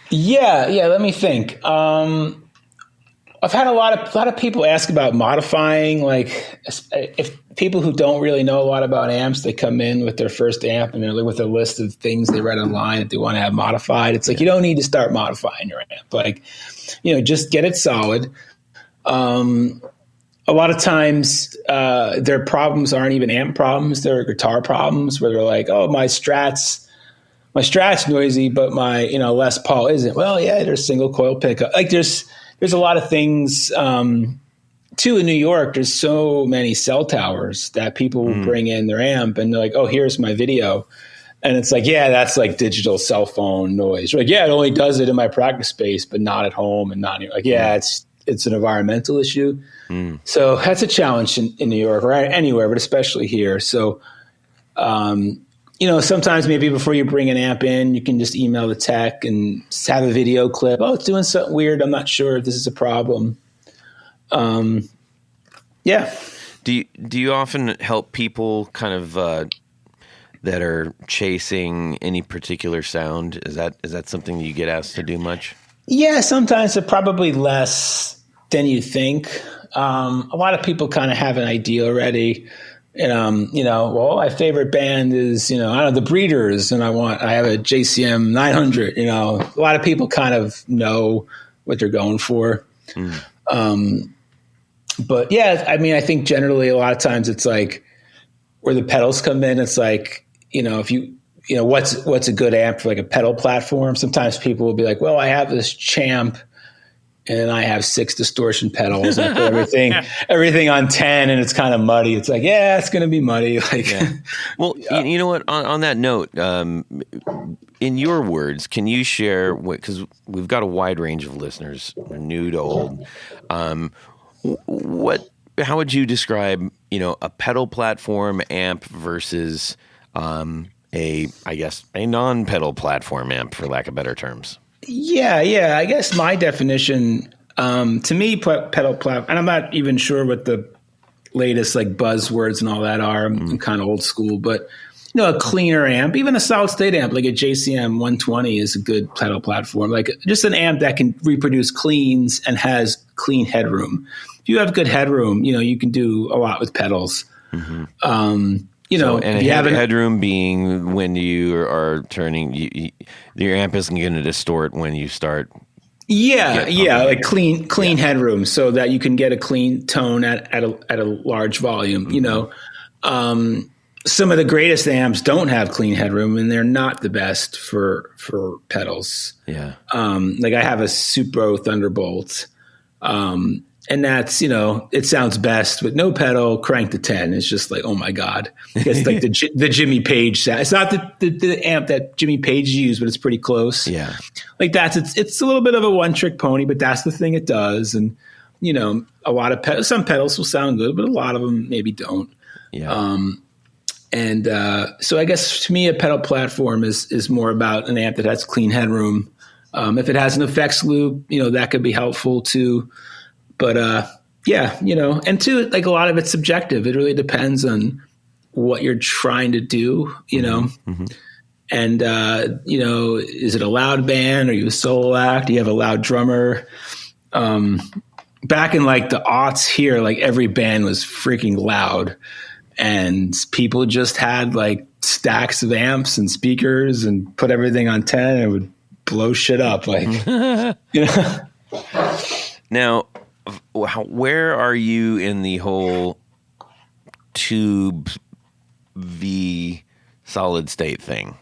Yeah. Let me think. I've had a lot of people ask about modifying. Like, if people who don't really know a lot about amps, they come in with their first amp and they're with a list of things they read online that they want to have modified. It's like, you don't need to start modifying your amp. Like, just get it solid. A lot of times, their problems aren't even amp problems; they're guitar problems. Where they're like, "Oh, my Strat's noisy, but my Les Paul isn't." Well, yeah, there's single coil pickup. Like, there's a lot of things. Too, in New York, there's so many cell towers that people will bring in their amp, and they're like, "Oh, here's my video," and it's like, "Yeah, that's like digital cell phone noise." Like, "Yeah, it only does it in my practice space, but not at home, and not like, yeah, it's an environmental issue." So that's a challenge in New York or anywhere, but especially here. So, sometimes maybe before you bring an amp in, you can just email the tech and just have a video clip. "Oh, it's doing something weird. I'm not sure if this is a problem." Yeah. Do you often help people kind of that are chasing any particular sound? Is that something you get asked to do much? Yeah, sometimes, but probably less than you think. A lot of people kind of have an idea already. And, well, my favorite band is, the Breeders, and I have a JCM 900, a lot of people kind of know what they're going for. But yeah, I mean, I think generally a lot of times it's like where the pedals come in, it's like, if what's a good amp for like a pedal platform? Sometimes people will be like, well, I have this Champ and I have 6 distortion pedals and I put everything on 10 and it's kind of muddy. It's like, yeah, it's going to be muddy. Like, yeah. Well, you know what, on that note, in your words, can you share because we've got a wide range of listeners, new to old. How would you describe, a pedal platform amp versus, a non-pedal platform amp, for lack of better terms? Yeah. I guess my definition, to me, pedal platform, and I'm not even sure what the latest like buzzwords and all that are. I'm kind of old school, but a cleaner amp, even a solid state amp like a JCM 120 is a good pedal platform. Like just an amp that can reproduce cleans and has clean headroom. If you have good headroom, you can do a lot with pedals. And headroom being when you are turning, your amp isn't going to distort when you start. Like clean headroom, so that you can get a clean tone at a large volume. Some of the greatest amps don't have clean headroom, and they're not the best for pedals. Yeah. Like I have a Supro Thunderbolt. And that's, it sounds best with no pedal, crank to 10. It's just like, oh my God. It's like the Jimmy Page sound. It's not the amp that Jimmy Page used, but it's pretty close. Yeah. Like it's a little bit of a one trick pony, but that's the thing it does. And, a lot of some pedals will sound good, but a lot of them maybe don't. Yeah. So I guess to me, a pedal platform is more about an amp that has clean headroom. If it has an effects loop, that could be helpful too. But, and two, like a lot of it's subjective. It really depends on what you're trying to do, and, is it a loud band? Are you a solo act? Do you have a loud drummer? Back in like the aughts here, like every band was freaking loud and people just had like stacks of amps and speakers and put everything on 10 and it would blow shit up. Like, Now, where are you in the whole tube v solid state thing?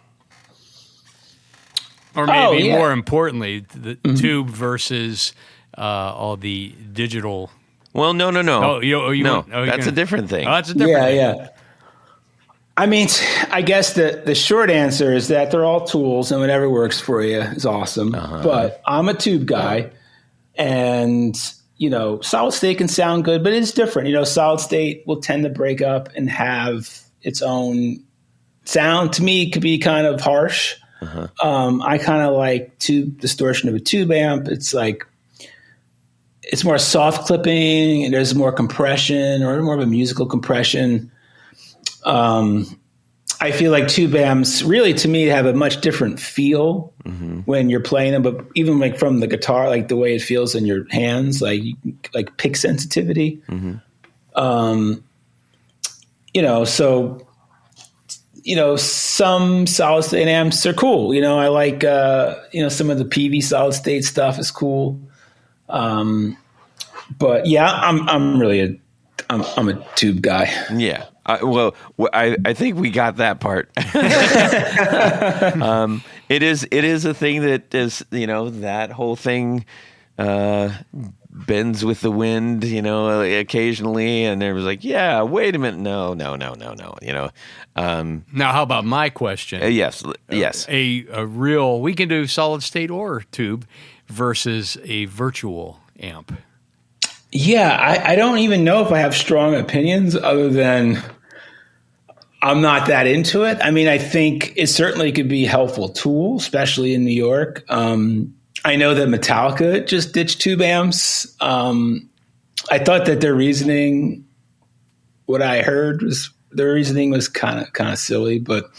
Or maybe yeah. more importantly, the tube versus all the digital. Well, no. Oh, No, that's a different thing. Oh, that's a different thing. Yeah. I mean, I guess the short answer is that they're all tools and whatever works for you is awesome. But I'm a tube guy, and, solid state can sound good, but it's different. Solid state will tend to break up and have its own sound. To me, it could be kind of harsh. I kind of like tube distortion of a tube amp. It's like, it's more soft clipping and there's more compression or more of a musical compression. I feel like tube amps really, to me, have a much different feel when you're playing them, but even like from the guitar, like the way it feels in your hands, like pick sensitivity. Some solid state amps are cool. I like, some of the PV solid state stuff is cool. But yeah, I'm really I'm a tube guy. Yeah. I think we got that part. It is a thing that is, that whole thing bends with the wind, occasionally, and there was like, yeah, wait a minute, no. Now, how about my question? Yes. A real, we can do solid state or tube versus a virtual amp. Yeah, I don't even know if I have strong opinions other than I'm not that into it. I mean, I think it certainly could be a helpful tool, especially in New York. I know that Metallica just ditched tube amps. I thought that their reasoning, what I heard was their reasoning was kind of silly, but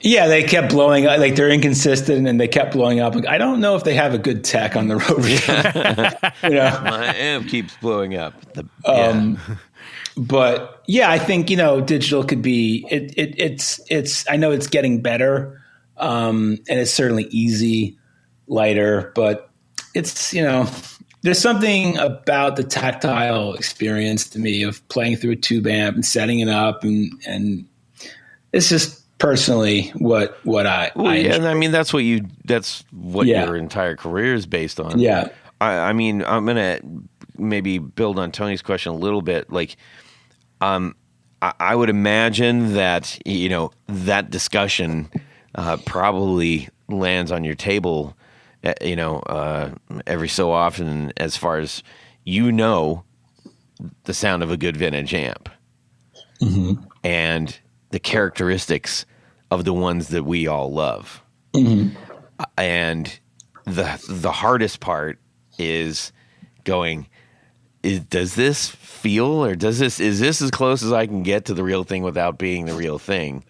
yeah, they kept blowing up. Like they're inconsistent and they kept blowing up. Like, I don't know if they have a good tech on the road. My amp keeps blowing up. But yeah, I think, digital could be, it's, I know it's getting better. And it's certainly easy, lighter, but it's, there's something about the tactile experience to me of playing through a tube amp and setting it up. And it's just personally what I enjoy. And I mean, that's what your entire career is based on. Yeah. I mean, I'm going to maybe build on Tony's question a little bit. Like, I would imagine that, that discussion probably lands on your table, every so often, as far as the sound of a good vintage amp and the characteristics of the ones that we all love. And the hardest part is going, does this feel, or is this as close as I can get to the real thing without being the real thing?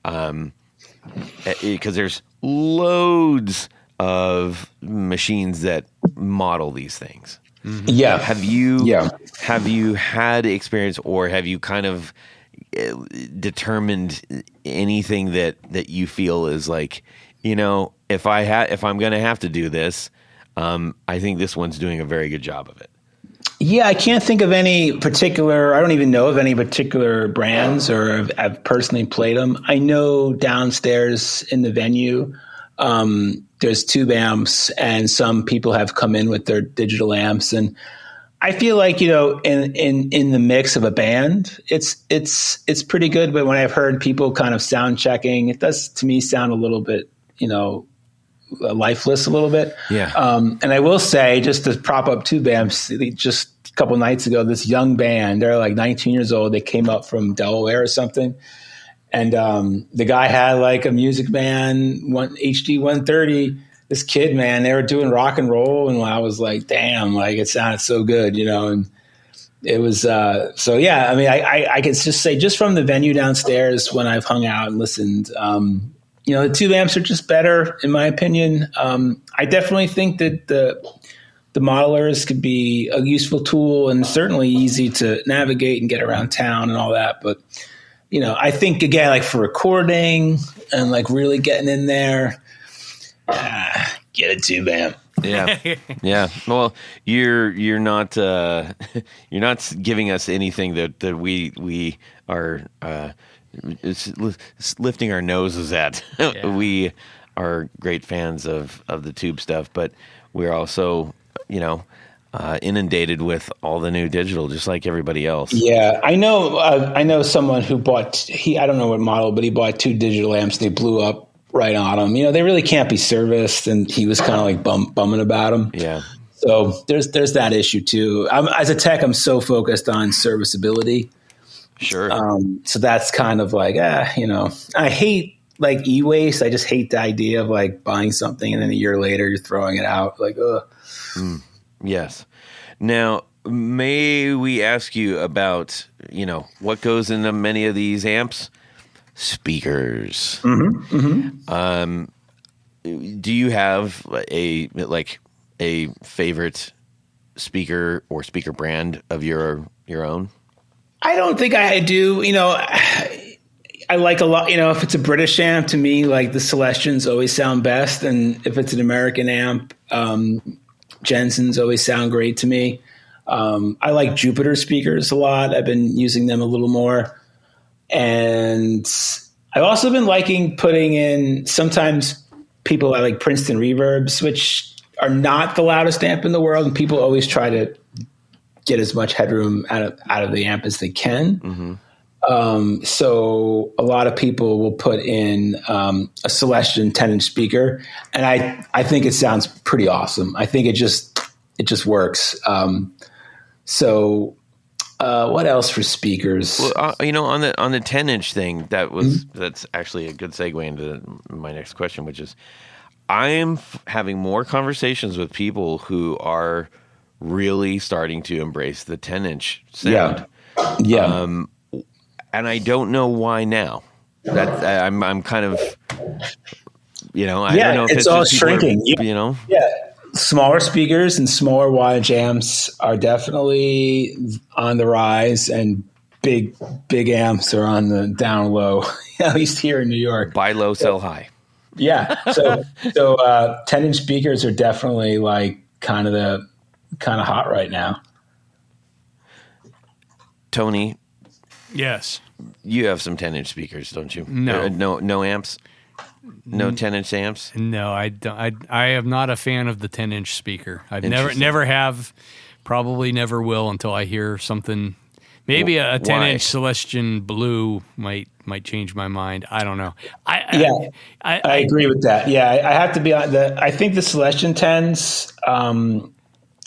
Because there's loads of machines that model these things. Yeah. Have you had experience, or have you kind of determined anything that you feel is like, if I'm going to have to do this, I think this one's doing a very good job of it? Yeah, I can't think of any particular, I don't even know of any particular brands, or I've personally played them. I know downstairs in the venue, there's tube amps, and some people have come in with their digital amps. And I feel like, in the mix of a band, it's pretty good. But when I've heard people kind of sound checking, it does to me sound a little bit, lifeless a little bit. Yeah. And I will say, just to prop up tube amps, just a couple nights ago, this young band, they're like 19 years old. They came up from Delaware or something. And the guy had like a Music Man HD 130. This kid, man, they were doing rock and roll. And I was like, damn, like it sounded so good, and it was, so yeah, I mean, I could just say, just from the venue downstairs when I've hung out and listened, the tube amps are just better, in my opinion. I definitely think that the modelers could be a useful tool and certainly easy to navigate and get around town and all that. But, I think, again, like for recording and like really getting in there, get a tube amp. Yeah, yeah. Well, you're not you're not giving us anything that we are lifting our noses at. Yeah. We are great fans of the tube stuff, but we're also inundated with all the new digital, just like everybody else. Yeah, I know. I know someone who bought. I don't know what model, but he bought 2 digital amps. They blew up right on him. They really can't be serviced, and he was kind of like bumming about them. Yeah. So there's that issue too. As a tech, I'm so focused on serviceability. Sure. So that's kind of like, I hate like e-waste. I just hate the idea of like buying something and then a year later you're throwing it out. Like, ugh. Yes. Now, may we ask you about, what goes into many of these amps? Speakers. Do you have a favorite speaker or speaker brand of your own? I don't think I do. I like a lot, if it's a British amp, to me, like the Celestions always sound best. And if it's an American amp, Jensen's always sound great to me. I like Jupiter speakers a lot. I've been using them a little more. And I've also been liking putting in, sometimes people I like Princeton reverbs, which are not the loudest amp in the world. And people always try to get as much headroom out of the amp as they can. So a lot of people will put in a Celestion 10-inch speaker, and I think it sounds pretty awesome. I think it just works. What else for speakers? Well, on the 10-inch thing, that's actually a good segue into my next question, which is I'm having more conversations with people who are really starting to embrace the 10-inch sound. Yeah. And I don't know why now. That I'm kind of, I don't know if it's all just people shrinking. Yeah. Smaller speakers and smaller wattage amps are definitely on the rise, and big amps are on the down low. At least here in New York. Buy low, sell high. Yeah. So 10-inch speakers are definitely like kind of hot right now. Tony, Yes. you have some 10-inch speakers, don't you? No. No amps? No 10-inch amps? No, I don't. I am not a fan of the 10-inch speaker. I've Interesting. never have, probably never will until I hear something. Maybe a 10-inch Celestion Blue might change my mind. I don't know. I agree with that. Yeah, I have to be on I think the Celestion 10s,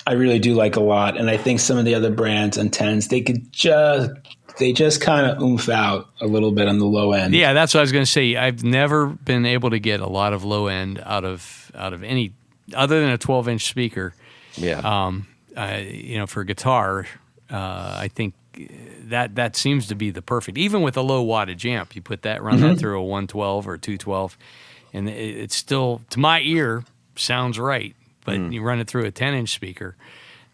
I really do like a lot, and I think some of the other brands on 10s, they just kind of oomph out a little bit on the low end. Yeah, that's what I was going to say. I've never been able to get a lot of low end out of any other than a 12-inch speaker. Yeah. For guitar, I think that seems to be the perfect. Even with a low wattage amp, you run that through a 112 or 212, and it's still, to my ear, sounds right. But you run it through a 10-inch speaker,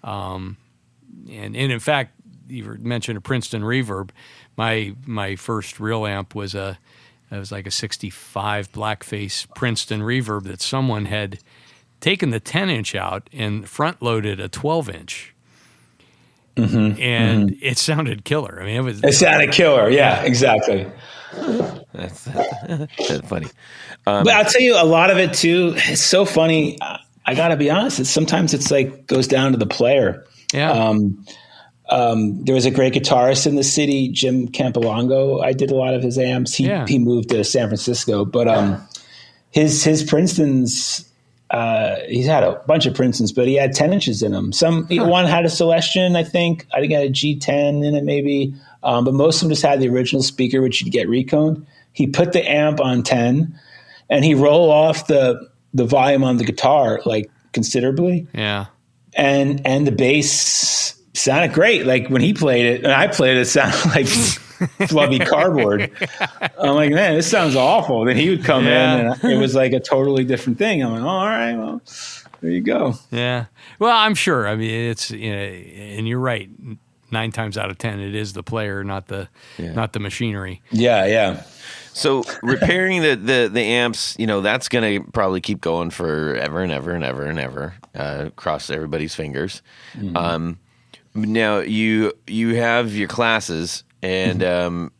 and in fact, you mentioned a Princeton reverb. My first real amp was like a 65 blackface Princeton reverb that someone had taken the 10-inch out and front loaded a 12-inch. And it sounded killer. I mean, it sounded killer. Yeah, exactly. That's funny. But I'll tell you, a lot of it too, it's so funny. I got to be honest. Sometimes it's like goes down to the player. Yeah. There was a great guitarist in the city, Jim Campolongo. I did a lot of his amps. He moved to San Francisco, but his Princetons, he's had a bunch of Princetons, but he had 10 inches in them. One had a Celestion, I think. I think it had a G10 in it maybe, but most of them just had the original speaker, which you'd get reconed. He put the amp on 10, and he rolled off the volume on the guitar like considerably. Yeah, and the bass sounded great. Like when he played it and I played it, sounded like flubby cardboard. I'm like, man, this sounds awful. Then he would come in and it was like a totally different thing. I'm like, oh, all right, well, there you go. Yeah. Well, I'm sure. I mean, it's, and you're right. 9 times out of 10, it is the player, not the machinery. Yeah. So repairing the amps, that's going to probably keep going forever and ever and ever and ever, cross everybody's fingers. Mm-hmm. Now you have your classes, and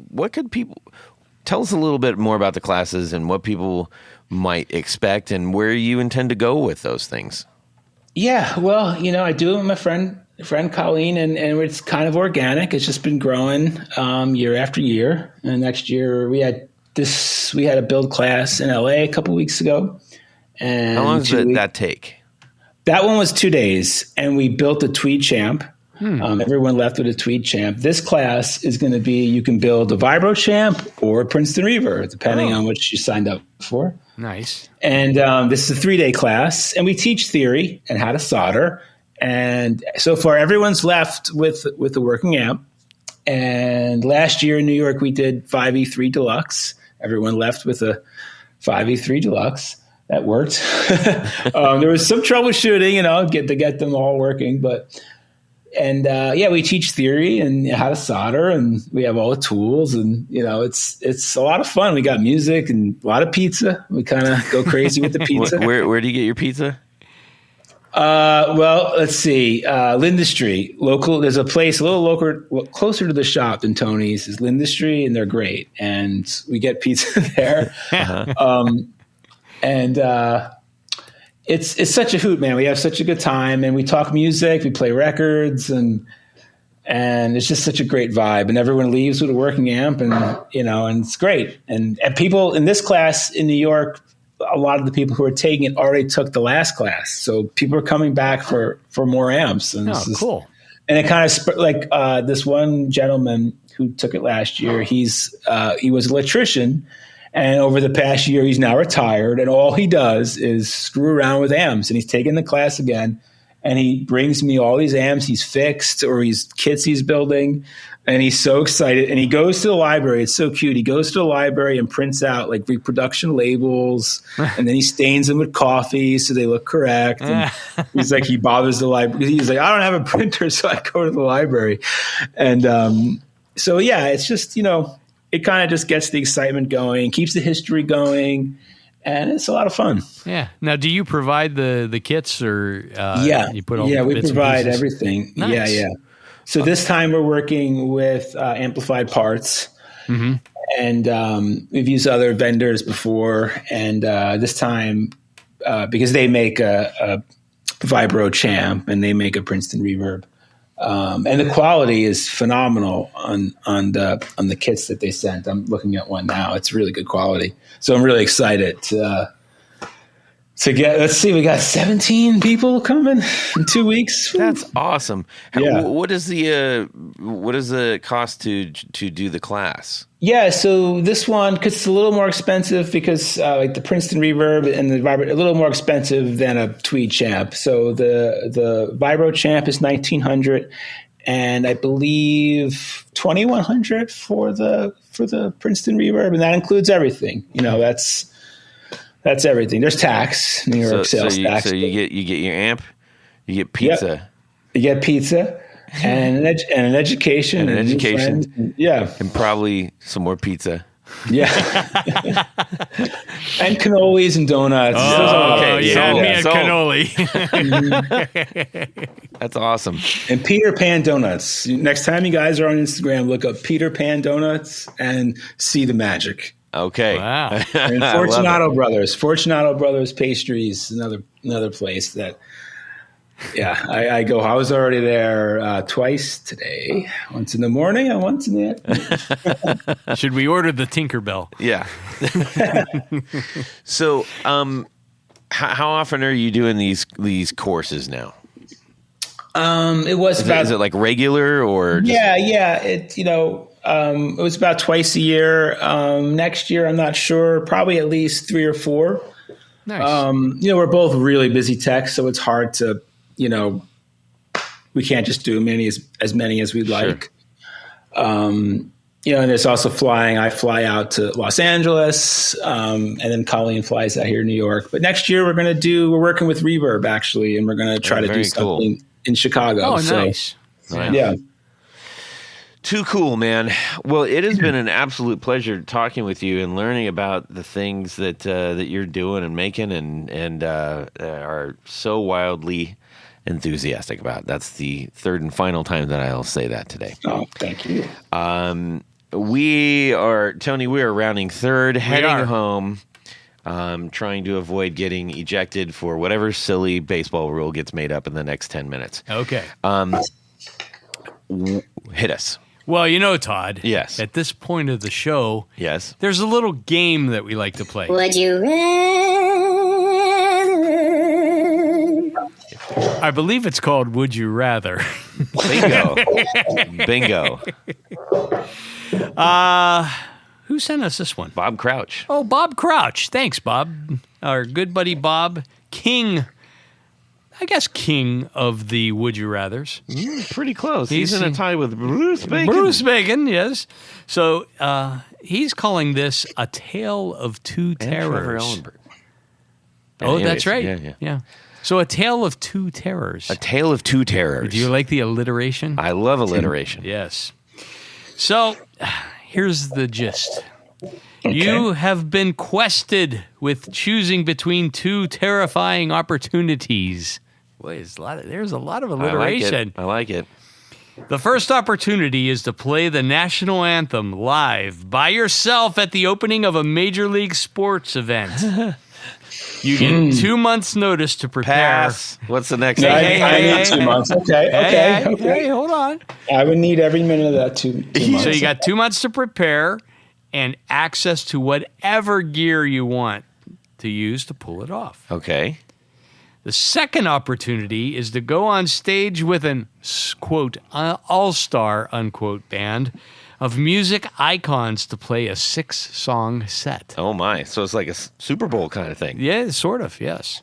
what could people tell us a little bit more about the classes and what people might expect and where you intend to go with those things? Yeah, well, I do it with my friend Colleen, and it's kind of organic. It's just been growing year after year. And next year we had a build class in LA a couple weeks ago. And how long does that take? That one was 2 days, and we built a Tweed Champ. Everyone left with a Tweed Champ. This class is going to be, you can build a Vibro Champ or a Princeton Reverb, depending on what you signed up for. Nice. And this is a 3-day class, and we teach theory and how to solder. And so far, everyone's left with a working amp. And last year in New York, we did 5E3 Deluxe. Everyone left with a 5E3 Deluxe. That worked. There was some troubleshooting, to get them all working, we teach theory and how to solder, and we have all the tools, and it's a lot of fun. We got music and a lot of pizza. We kind of go crazy with the pizza. Where do you get your pizza? Well, let's see. Linda Street, local. There's a place a little closer to the shop than Tony's is Linda Street, and they're great. And we get pizza there. It's such a hoot, man. We have such a good time, and we talk music, we play records, and it's just such a great vibe. And everyone leaves with a working amp, and and it's great. And people in this class in New York, a lot of the people who are taking it already took the last class, so people are coming back for more amps. And cool. And it kind of this one gentleman who took it last year. He was an electrician. And over the past year, he's now retired, and all he does is screw around with amps. And he's taking the class again, and he brings me all these amps he's fixed or kits he's building, and he's so excited. And he goes to the library. It's so cute. He goes to the library and prints out like reproduction labels, and then he stains them with coffee so they look correct. And he's like, he bothers the library. He's like, I don't have a printer, so I go to the library. And it's just it kind of just gets the excitement going, keeps the history going, and it's a lot of fun. Yeah. Now, do you provide the kits, or you put all we bits provide and pieces? everything. Nice. Yeah. So this time we're working with amplified parts, and we've used other vendors before, and this time because they make a Vibro Champ and they make a Princeton Reverb. And the quality is phenomenal on the kits that they sent. I'm looking at one now. It's really good quality. So I'm really excited to get, let's see, we got 17 people coming in 2 weeks. That's awesome. Yeah. What is the cost to do the class? Yeah, so this one, because it's a little more expensive, because like the Princeton Reverb and the Vibro, a little more expensive than a Tweed Champ. So the Vibro Champ is $1,900, and I believe $2,100 for the Princeton Reverb, and that includes everything. That's everything. There's tax, New York sales tax. So you get your amp, you get pizza. Yep. You get pizza. And an education. And an education. And And probably some more pizza. Yeah. And cannolis and donuts. Oh, Okay, you had me at sold. cannoli. That's awesome. And Peter Pan donuts. Next time you guys are on Instagram, look up Peter Pan donuts and see the magic. Okay. Wow. And Fortunato Brothers Pastries, another place that, I go. I was already there twice today. Once in the morning and once in the afternoon. Should we order the Tinkerbell? Yeah. So, how often are you doing these courses now? It was Is it like regular or? Just... Yeah. It was about twice a year. Next year, I'm not sure. Probably at least 3 or 4. Nice. We're both really busy techs, so it's hard to, we can't just do as many as we'd like. And there's also flying. I fly out to Los Angeles, and then Colleen flies out here in New York. But next year we're working with Reverb actually, and we're going to try to do something. Cool. in Chicago. Oh, so, nice. Yeah. Too cool, man. Well, it has been an absolute pleasure talking with you and learning about the things that you're doing and making and are so wildly enthusiastic about. That's the third and final time that I'll say that today. Oh, thank you. We are rounding third, heading are. home, trying to avoid getting ejected for whatever silly baseball rule gets made up in the next 10 minutes. Okay. Hit us. Well, you know, Todd. Yes. At this point of the show, Yes. there's a little game that we like to play. Would you rather? I believe it's called Would You Rather. Bingo. Bingo. Who sent us this one? Bob Crouch. Oh, Bob Crouch. Thanks, Bob. Our good buddy Bob, king of the Would You Rathers. Pretty close. He's He's in a tie with Bruce Bacon. Bruce Bacon, yes. So he's calling this A Tale of Two And Trevor Terrors. Ellenberg. Oh, Anyways, that's right. Yeah. So A Tale of Two Terrors. A Tale of Two Terrors. Do you like the alliteration? I love alliteration. Yes. So here's the gist. Okay. You have been quested with choosing between two terrifying opportunities. Boy, there's a lot of alliteration. I like it. The first opportunity is to play the national anthem live by yourself at the opening of a major league sports event. You get 2 months' notice to prepare. Pass. What's the next No, thing? I need 2 months. Okay. Hey, hold on. I would need every minute of that 2 months. So you got 2 months to prepare and access to whatever gear you want to use to pull it off. Okay. The second opportunity is to go on stage with an, quote, all-star, unquote, band of music icons to play a 6-song set. Oh, my. So it's like a Super Bowl kind of thing. Yeah, sort of, yes.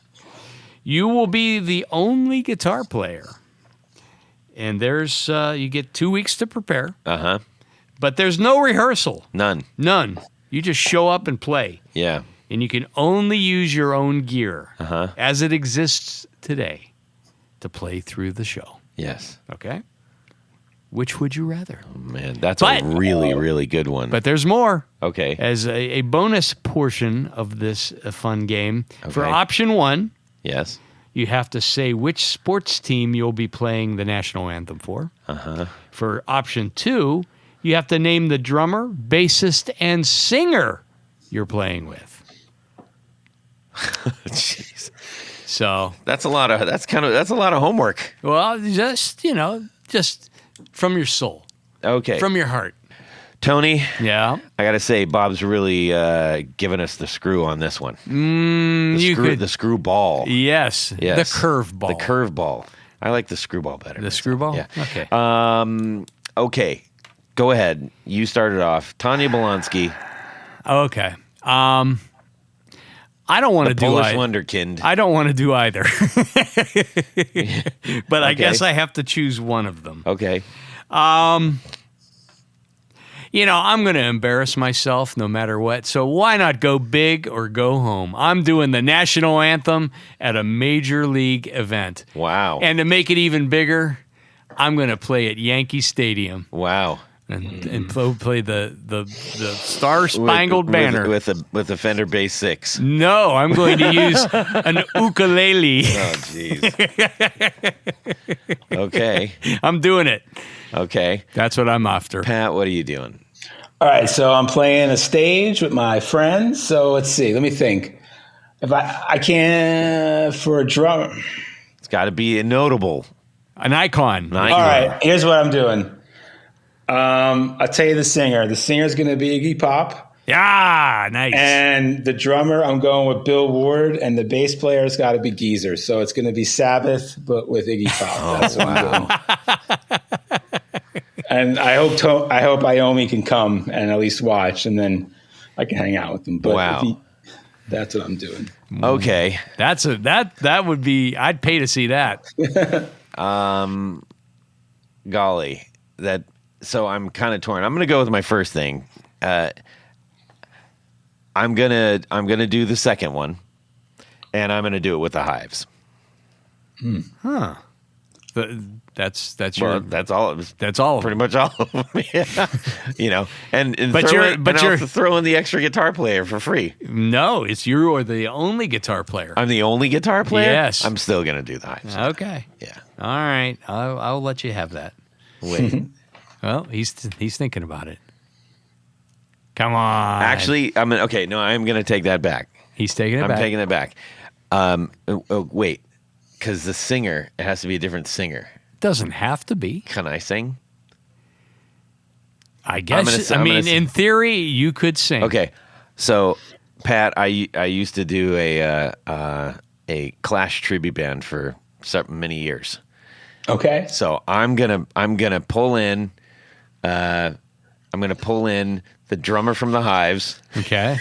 You will be the only guitar player. And there's, you get 2 weeks to prepare. Uh-huh. But there's no rehearsal. None. None. You just show up and play. Yeah. And you can only use your own gear as it exists today to play through the show. Yes. Okay? Which would you rather? Oh, man, that's a really, really good one. But there's more. Okay. As a bonus portion of this fun game, for Okay. option 1, Yes. you have to say which sports team you'll be playing the national anthem for. For option 2, you have to name the drummer, bassist, and singer you're playing with. Jeez. So, That's a lot of homework. well, just from your soul, Okay. from your heart. Tony, Yeah. I got to say, Bob's really giving us the screw on this one. The screw ball. Yes. Yes. The curveball. The curveball. I like the screwball better. The screwball? Yeah. Okay. Okay. Go ahead. You started off. Tanya Bolonsky, Okay. I don't want to do Polish either. wonderkind. I don't want to do either. But I Okay. guess I have to choose one of them. Okay. You know, I'm going to embarrass myself no matter what. So why not go big or go home? I'm doing the national anthem at a major league event. Wow. And to make it even bigger, I'm going to play at Yankee Stadium Wow. and play the Star Spangled Banner. with a Fender Bass 6. No, I'm going to use an ukulele. Oh, jeez. Okay. I'm doing it. Okay. That's what I'm after. Pat, what are you doing? All right, so I'm playing a stage with my friends. So let's see. Let me think. If I can for a drum. It's got to be notable. An icon. Nice. All right, here's what I'm doing. I'll tell you the singer. The singer's going to be Iggy Pop. Yeah, nice. And the drummer, I'm going with Bill Ward. And the bass player's got to be Geezer. So it's going to be Sabbath, but with Iggy Pop. That's what I'm doing. And I hope Iommi can come and at least watch, and then I can hang out with him. But Wow. that's what I'm doing. Okay. that would be. I'd pay to see that. Golly. So I'm kind of torn. I'm going to go with my first thing. I'm gonna do the second one, and I'm gonna do it with the Hives. Huh. That's Well, your. that's all. It was That's all. Of pretty them. much all of them. Yeah. And But throw you're- in, but and you're- also throw in the extra guitar player for free. No, it's you are the only guitar player. I'm the only guitar player. Yes. I'm still gonna do that. Okay. Yeah. All right. I'll let you have that. Wait. Well, he's thinking about it. Come on. Actually, I'm gonna take that back. he's taking it I'm back. taking it back. Wait, because the singer, it has to be a different singer. Doesn't have to be. Can I sing? I guess. In theory, you could sing. Okay, so Pat, I used to do a Clash tribute band for many years. Okay. So I'm gonna pull in the drummer from the Hives, Okay.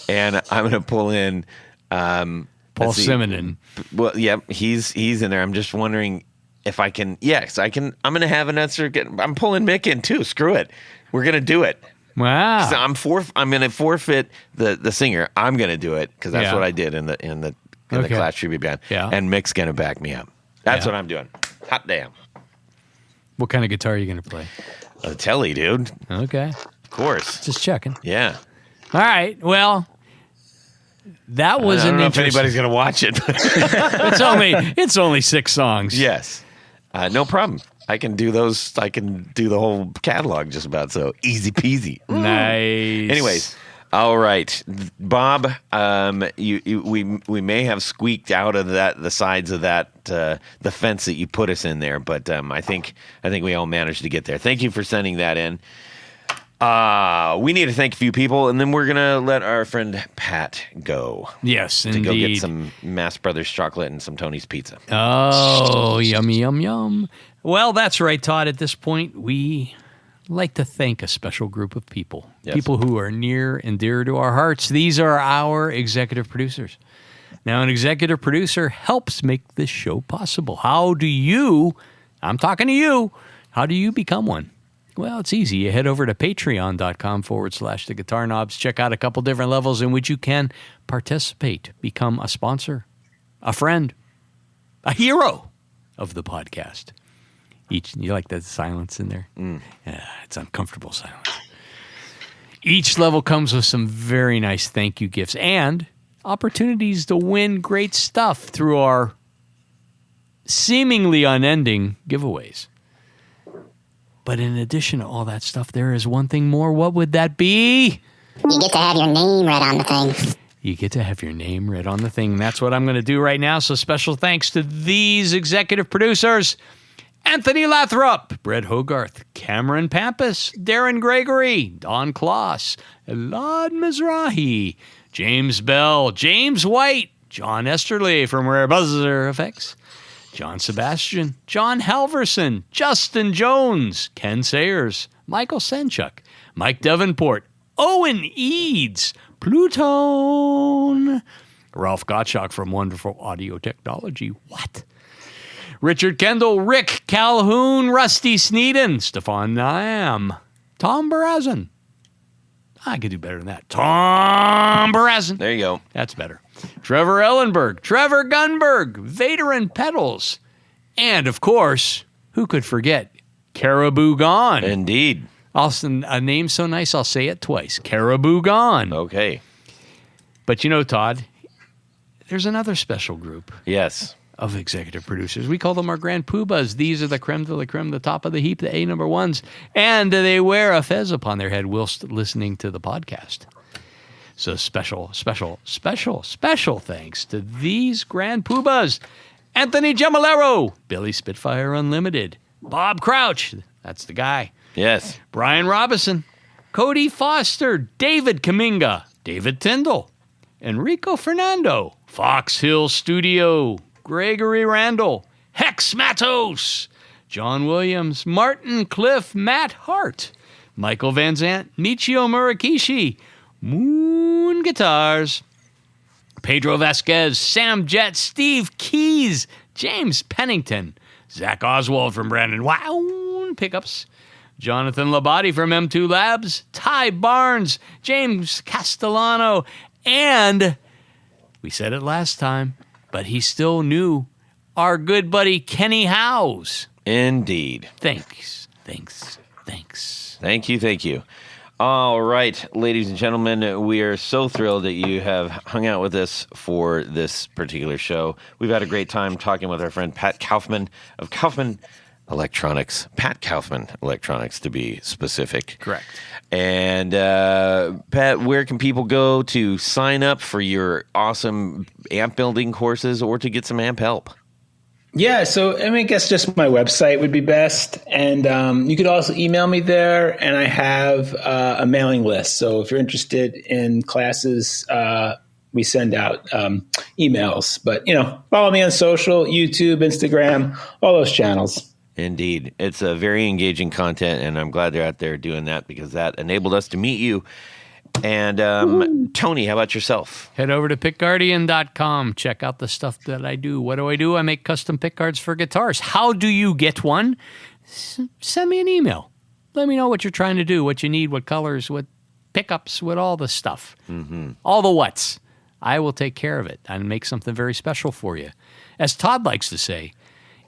and I'm gonna pull in Paul let's see. Simonon. Well, yeah, he's in there. I'm just wondering if I can. Yes, I can. I'm gonna have an answer. I'm pulling Mick in too. Screw it. We're gonna do it. Wow. So I'm gonna forfeit the singer. I'm gonna do it because that's Yeah. what I did in the Okay. Clash tribute band. Yeah. And Mick's gonna back me up. That's Yeah. what I'm doing. Hot damn. What kind of guitar are you going to play? A telly, dude. Okay. Of course. Just checking. Yeah. All right. Well, that was I don't an know if interesting. anybody's gonna watch it. But It's only 6 songs. yes. No problem. I can do those. I can do the whole catalog just about. So easy peasy. Nice. Anyways, all right, Bob. We may have squeaked out of the sides of that the fence that you put us in there, but I think we all managed to get there. Thank you for sending that in. We need to thank a few people, and then we're gonna let our friend Pat go Yes, to indeed. go get some Mass Brothers chocolate and some Tony's pizza. Oh, yummy, yum, yum. Well, that's right, Todd. At this point, we like to thank a special group of people. Yes. People who are near and dear to our hearts. These are our executive producers. Now, an executive producer helps make this show possible. How do you, I'm talking to you, how do you become one? Well, it's easy. You head over to patreon.com/the Guitar Knobs. Check out a couple different levels in which you can participate, become a sponsor, a friend, a hero of the podcast. You like that silence in there? Yeah, it's uncomfortable silence. Each level comes with some very nice thank you gifts and opportunities to win great stuff through our seemingly unending giveaways. But in addition to all that stuff, there is one thing more. What would that be? You get to have your name read on the thing. You get to have your name read on the thing. And that's what I'm going to do right now. So special thanks to these executive producers: Anthony Lathrop, Brett Hogarth, Cameron Pampas, Darren Gregory, Don Kloss, Elad Mizrahi, James Bell, James White, John Esterly from Rare Buzzer Effects, John Sebastian, John Halverson, Justin Jones, Ken Sayers, Michael Senchuk, Mike Davenport, Owen Eads, Plutone, Ralph Gottschalk from Wonderful Audio Technology. What? Richard Kendall, Rick Calhoun, Rusty Sneeden, Stefan Niam, Tom Barazin. I could do better than that. Tom Barazin. There you go. That's better. Trevor Ellenberg, Trevor Gunberg, Vader and Pedals, and of course, who could forget Caribou Gone? Indeed. A name so nice, I'll say it twice. Caribou Gone. Okay. But you know, Todd, there's another special group Yes. of executive producers. We call them our Grand Poobahs. These are the creme de la creme, the top of the heap, the A number ones. And they wear a fez upon their head whilst listening to the podcast. So special thanks to these Grand Poobahs: Anthony Gemalero, Billy Spitfire Unlimited, Bob Crouch, that's the guy, Yes. Brian Robinson, Cody Foster, David Kaminga, David Tyndall, Enrico Fernando, Fox Hill Studio, Gregory Randall, Hex Matos, John Williams, Martin Cliff, Matt Hart, Michael Van Zant, Michio Murakishi, Moon Guitars, Pedro Vasquez, Sam Jett, Steve Keys, James Pennington, Zach Oswald from Brandon Wow Pickups, Jonathan Labate from M2 Labs, Ty Barnes, James Castellano, and we said it last time, but he's still new, our good buddy Kenny Howes. Indeed. Thanks. Thank you. All right, ladies and gentlemen, we are so thrilled that you have hung out with us for this particular show. We've had a great time talking with our friend Pat Kauffman of Kauffman Electronics. Pat Kauffman Electronics, to be specific. Correct. And Pat, where can people go to sign up for your awesome amp building courses or to get some amp help? Yeah, so I guess just my website would be best, and you could also email me there, and I have a mailing list. So if you're interested in classes, we send out emails. But follow me on social, YouTube, Instagram, all those channels. Indeed, it's a very engaging content, and I'm glad they're out there doing that because that enabled us to meet you. And Tony, how about yourself? Head over to pickguardian.com. Check out the stuff that I do. What do? I make custom pickguards for guitars. How do you get one? Send me an email. Let me know what you're trying to do, what you need, what colors, what pickups, what all the stuff. Mm-hmm. All the whats. I will take care of it and make something very special for you. As Todd likes to say,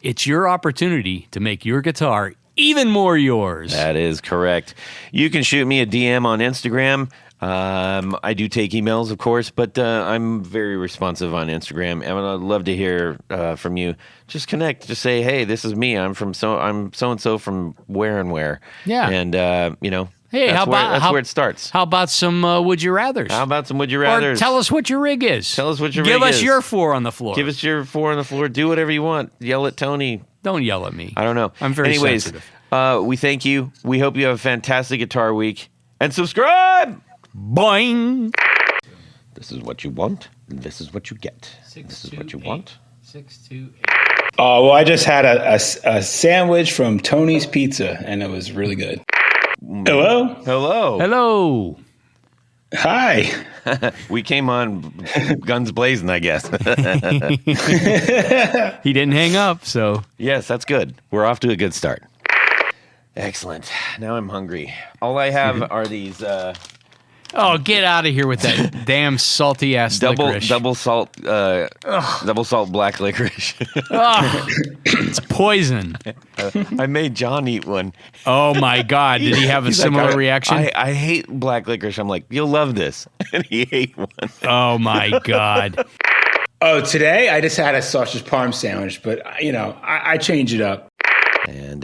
it's your opportunity to make your guitar even more yours. That is correct. You can shoot me a DM on Instagram. I do take emails, of course, but I'm very responsive on Instagram, and I'd love to hear from you. Just connect. Just say, "Hey, this is me. I'm so and so from where and where." Yeah, and hey, that's where it starts. How about some would you rather's? How about some would you rather's? Or tell us what your rig is. Tell us what your rig is. Give us your 4 on the floor. Give us your 4 on the floor. Do whatever you want. Yell at Tony. Don't yell at me. I don't know. I'm very sensitive. We thank you. We hope you have a fantastic guitar week. And subscribe! Boing! This is what you want. This is what you get. This is what you want. 628. Oh, well, I just had a sandwich from Tony's Pizza, and it was really good. Hello? Hello. Hi. We came on guns blazing, I guess. He didn't hang up, so. Yes, that's good. We're off to a good start. Excellent. Now I'm hungry. All I have are these Oh, get out of here with that damn salty ass licorice. Double salt black licorice. It's poison. I made John eat one. Oh my God! Did he have a similar reaction? I hate black licorice. I'm like, you'll love this, and he ate one. Oh my God! Oh, today I just had a sausage parm sandwich, but I change it up. And,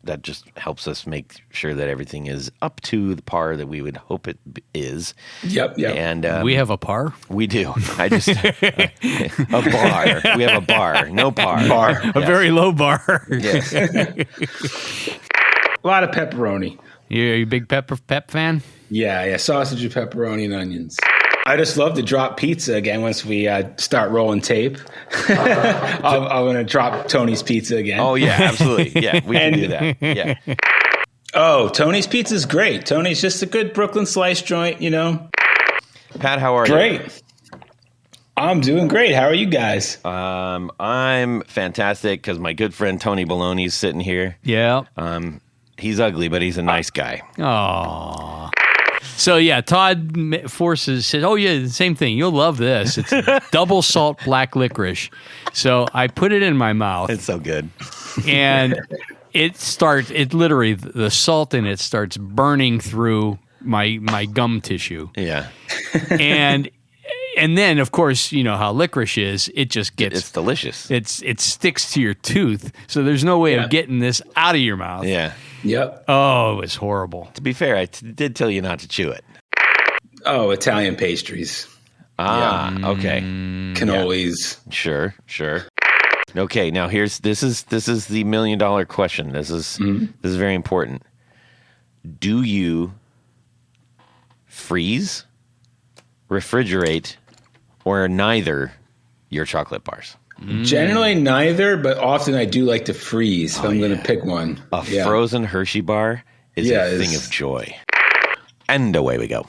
that just helps us make sure that everything is up to the par that we would hope it is. Yep. And we have a par? We do. I just, a bar. We have a bar. No par. Bar. A very low bar. Yes. A lot of pepperoni. You a big pep fan? Yeah. Sausage and pepperoni and onions. I just love to drop pizza again once we start rolling tape. I'm going to drop Tony's Pizza again. Oh, yeah, absolutely. Yeah, we can do that. Yeah. Oh, Tony's Pizza is great. Tony's just a good Brooklyn slice joint, Pat, how are you? Great. I'm doing great. How are you guys? I'm fantastic because my good friend Tony Baloney's sitting here. Yeah. He's ugly, but he's a nice guy. Aww. So, yeah, Todd says, oh, yeah, the same thing. You'll love this. It's double salt black licorice. So I put it in my mouth. It's so good. And it literally, the salt in it starts burning through my gum tissue. Yeah. And then, of course, you know how licorice is. It just gets... It's delicious. It sticks to your tooth. So there's no way of getting this out of your mouth. Yeah. Yep. Oh, it was horrible. To be fair, I did tell you not to chew it. Oh, Italian pastries. Okay. Cannolis. Yeah. Sure. Okay, now this is the $1 million question. This is very important. Do you freeze, refrigerate, or neither your chocolate bars? Generally neither, but often I do like to freeze if I'm going to pick one. A frozen Hershey bar is a thing of joy. And away we go.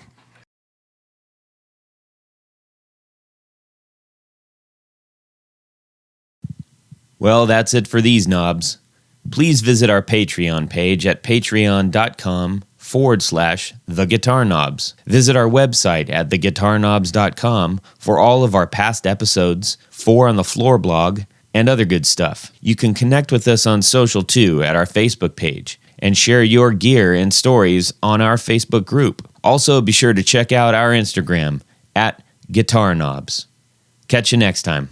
Well, that's it for these knobs. Please visit our Patreon page at patreon.com/theguitarknobs. Visit our website at theguitarknobs.com for all of our past episodes, 4 on the Floor blog, and other good stuff. You can connect with us on social too at our Facebook page and share your gear and stories on our Facebook group. Also, be sure to check out our Instagram at Guitar Knobs. Catch you next time.